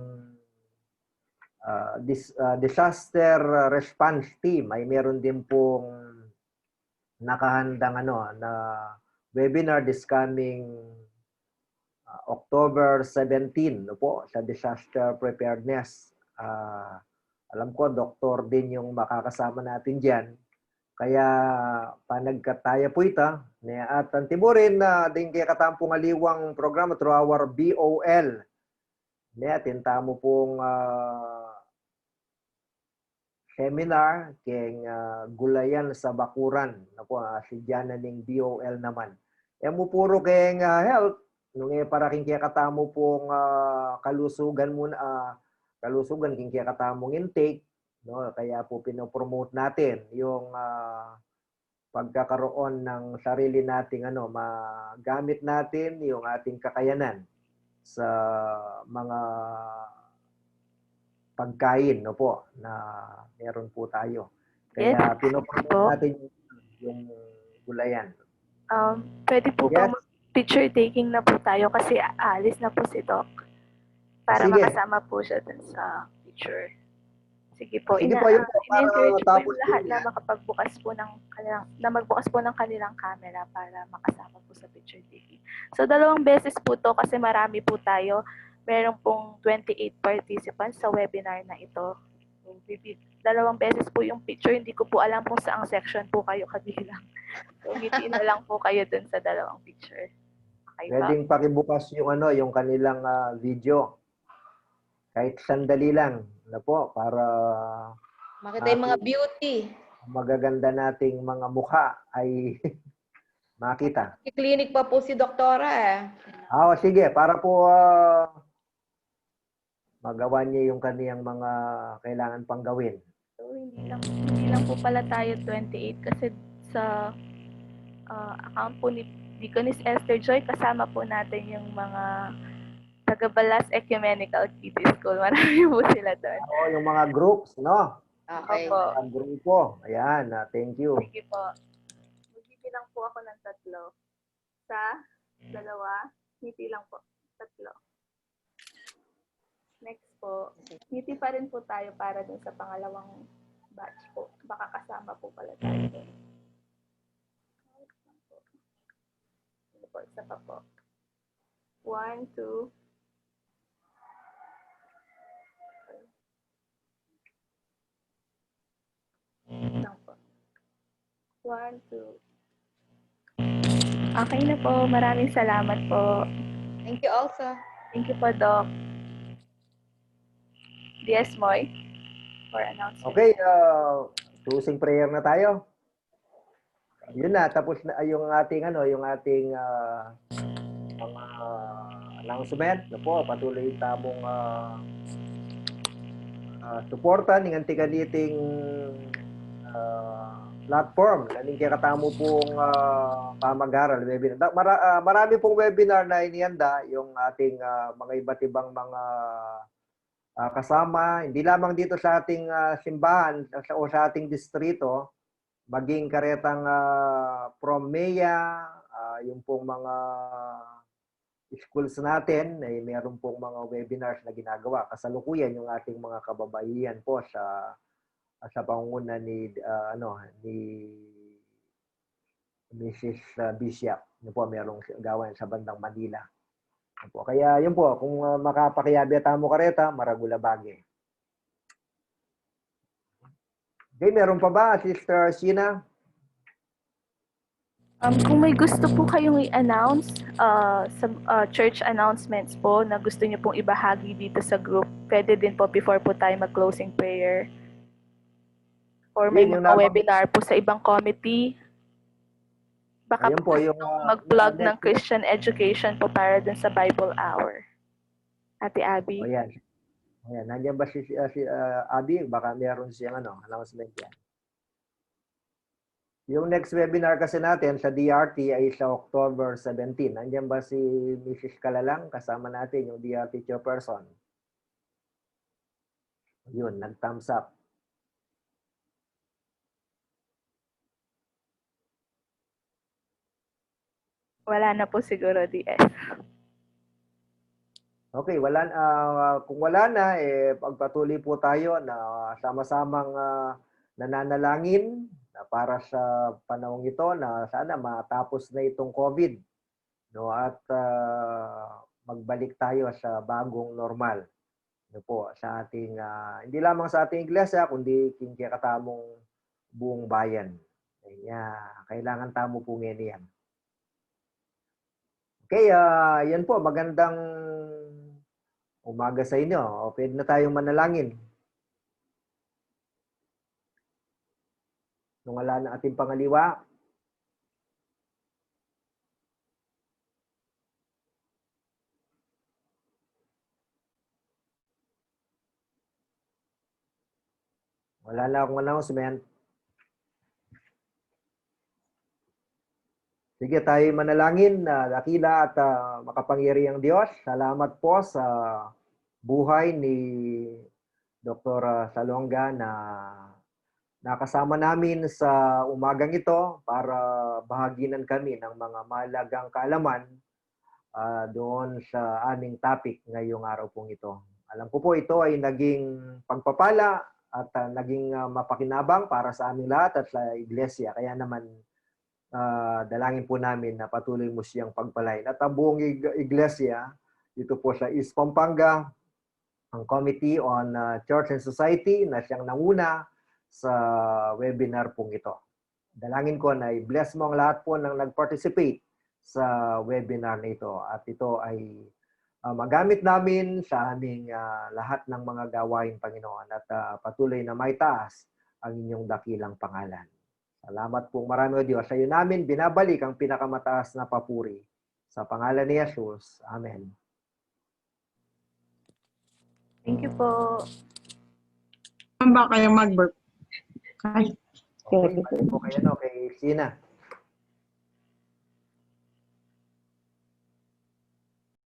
disaster response team ay meron din pong nakahandang na webinar this coming October 17 no po, sa disaster preparedness. Alam ko, doktor din yung makakasama natin dyan. Kaya panagkataya po ita. At antiburin na din kaya katampong aliwang programa through our BOL. Tinta mo pong seminar keng gulayan sa bakuran. Ako, si Diana ning BOL naman. Mo puro keng health. Nung para king kaya katamo pong kalusugan muna, kalusugan king kaya katamong intake. No? Kaya po pinopromote natin yung pagkakaroon ng sarili nating magamit natin yung ating kakayanan sa mga pagkain no po na meron po tayo. Kaya pinopromote natin yung gulayan. Pwede po ba picture taking na po tayo kasi aalis na po si Doc para Sige. makasama po siya dun sa picture. Sige po, Sige po, yun po, para in-encourage po matapos yung lahat po na yan. makapagbukas po ng kanilang, na magbukas po ng kanilang camera para makasama po sa picture taking. So, 2 beses po to kasi marami po tayo. Meron pong 28 participants sa webinar na ito. 2 beses po yung picture. Hindi ko po alam kung saang section po kayo kabilang. So, ngitiin na lang po kayo dun sa 2 picture. Okay ba? Pwedeng pakibukas yung yung kanilang video. Kahit sandali lang na po para Makita yung mga beauty. magaganda nating mga mukha ay makita. Clinic pa po si Doktora eh. Sige, para po magawa niya yung kaniyang mga kailangan pang gawin. So, hindi lang po pala tayo 28 kasi sa account po ni Deaconess Esther Joy, kasama po natin yung mga taga-Balas Ecumenical Kids School. Marami po sila doon. Yung mga groups, no? Okay. Opo. Ang grupo. Ayan, thank you. Sige po. Magbibilang po ako ng 3. 1, 2, ngiti lang po. 3. Next po, ngiti pa rin po tayo para dun sa pangalawang batch po. Baka kasama po pala tayo doon. Ito po, isa pa po. 1, 2. Lang po. 1, 2. Okay na po. Maraming salamat po. Thank you also. Thank you po, Doc. DS Moy, for announcement. Okay, closing prayer na tayo. Yun na, tapos na yung ating mga announcement. Po, patuloy tamong suporta ng antikaniting platform. Kaning katamo pong pamag-aral webinar. Marami pong webinar na inihanda yung ating mga iba't ibang mga kasama, hindi lamang dito sa ating simbahan o sa ating distrito, maging karetang from MEA, yung pong mga schools natin, ay meron pong mga webinars na ginagawa. Kasalukuyan yung ating mga kababaihan po sa pangunguna ni Mrs. Bishop. Yun po, merong gawain sa bandang Manila. Yun po. Kaya yun po, kung makapakiyabi mo kareta, maragula bagay. Okay, meron pa ba, Sister Sheena? Kung may gusto po kayong i-announce sa church announcements po na gusto niyo pong ibahagi dito sa group, pwede din po before po tayo mag-closing prayer. Or may mga webinar po sa ibang committee. Baka ayun po, yung mag-plug ng Christian education po para dun sa Bible Hour. Ate Abby. Ayan. Ayan. Nandiyan ba si Abby? Baka meron siyang announcement yan. Yung next webinar kasi natin sa DRT ay sa October 17. Nandiyan ba si Mrs. Kalalang? Kasama natin yung DRT chairperson. Yun, nag-thumbs up. Wala na po siguro, DS. Okay, kung wala na, pagpatuloy po tayo na sama-samang nananalangin na para sa panahong ito na sana matapos na itong COVID, no, at magbalik tayo sa bagong normal, no po, sa ating hindi lamang sa ating iglesia kundi katamong buong bayan. Kailangan tamo po ngayon yan. Okay, yan po, magandang umaga sa inyo. O, pwede na tayong manalangin. Nung wala na ating pangaliwa. Wala na akong announcement. Sige, tayo manalangin na dakila at makapangyarihang Diyos. Salamat po sa buhay ni Dr. Salonga na nakasama namin sa umagang ito para bahaginan kami ng mga mahalagang kaalaman doon sa aming topic ngayong araw pong ito. Alam ko po ito ay naging pagpapala at naging mapakinabang para sa aming lahat at sa iglesia. Kaya naman dalangin po namin na patuloy mo siyang pagpalain. At ang buong iglesia, dito po sa East Pampanga, ang Committee on Church and Society na siyang nanguna sa webinar pong ito. Dalangin ko na i-bless mo ang lahat po ng nag-participate sa webinar na ito. At ito ay magamit namin sa aming lahat ng mga gawain, Panginoon. At patuloy na maitaas ang inyong dakilang pangalan. Salamat po marami o Diyos. Sa iyo namin binabalik ang pinakamataas na papuri. Sa pangalan ni Jesus. Amen. Thank you po. Saan ba kayo mag-burp? Ay, Okay, balik po kayo kay Sina.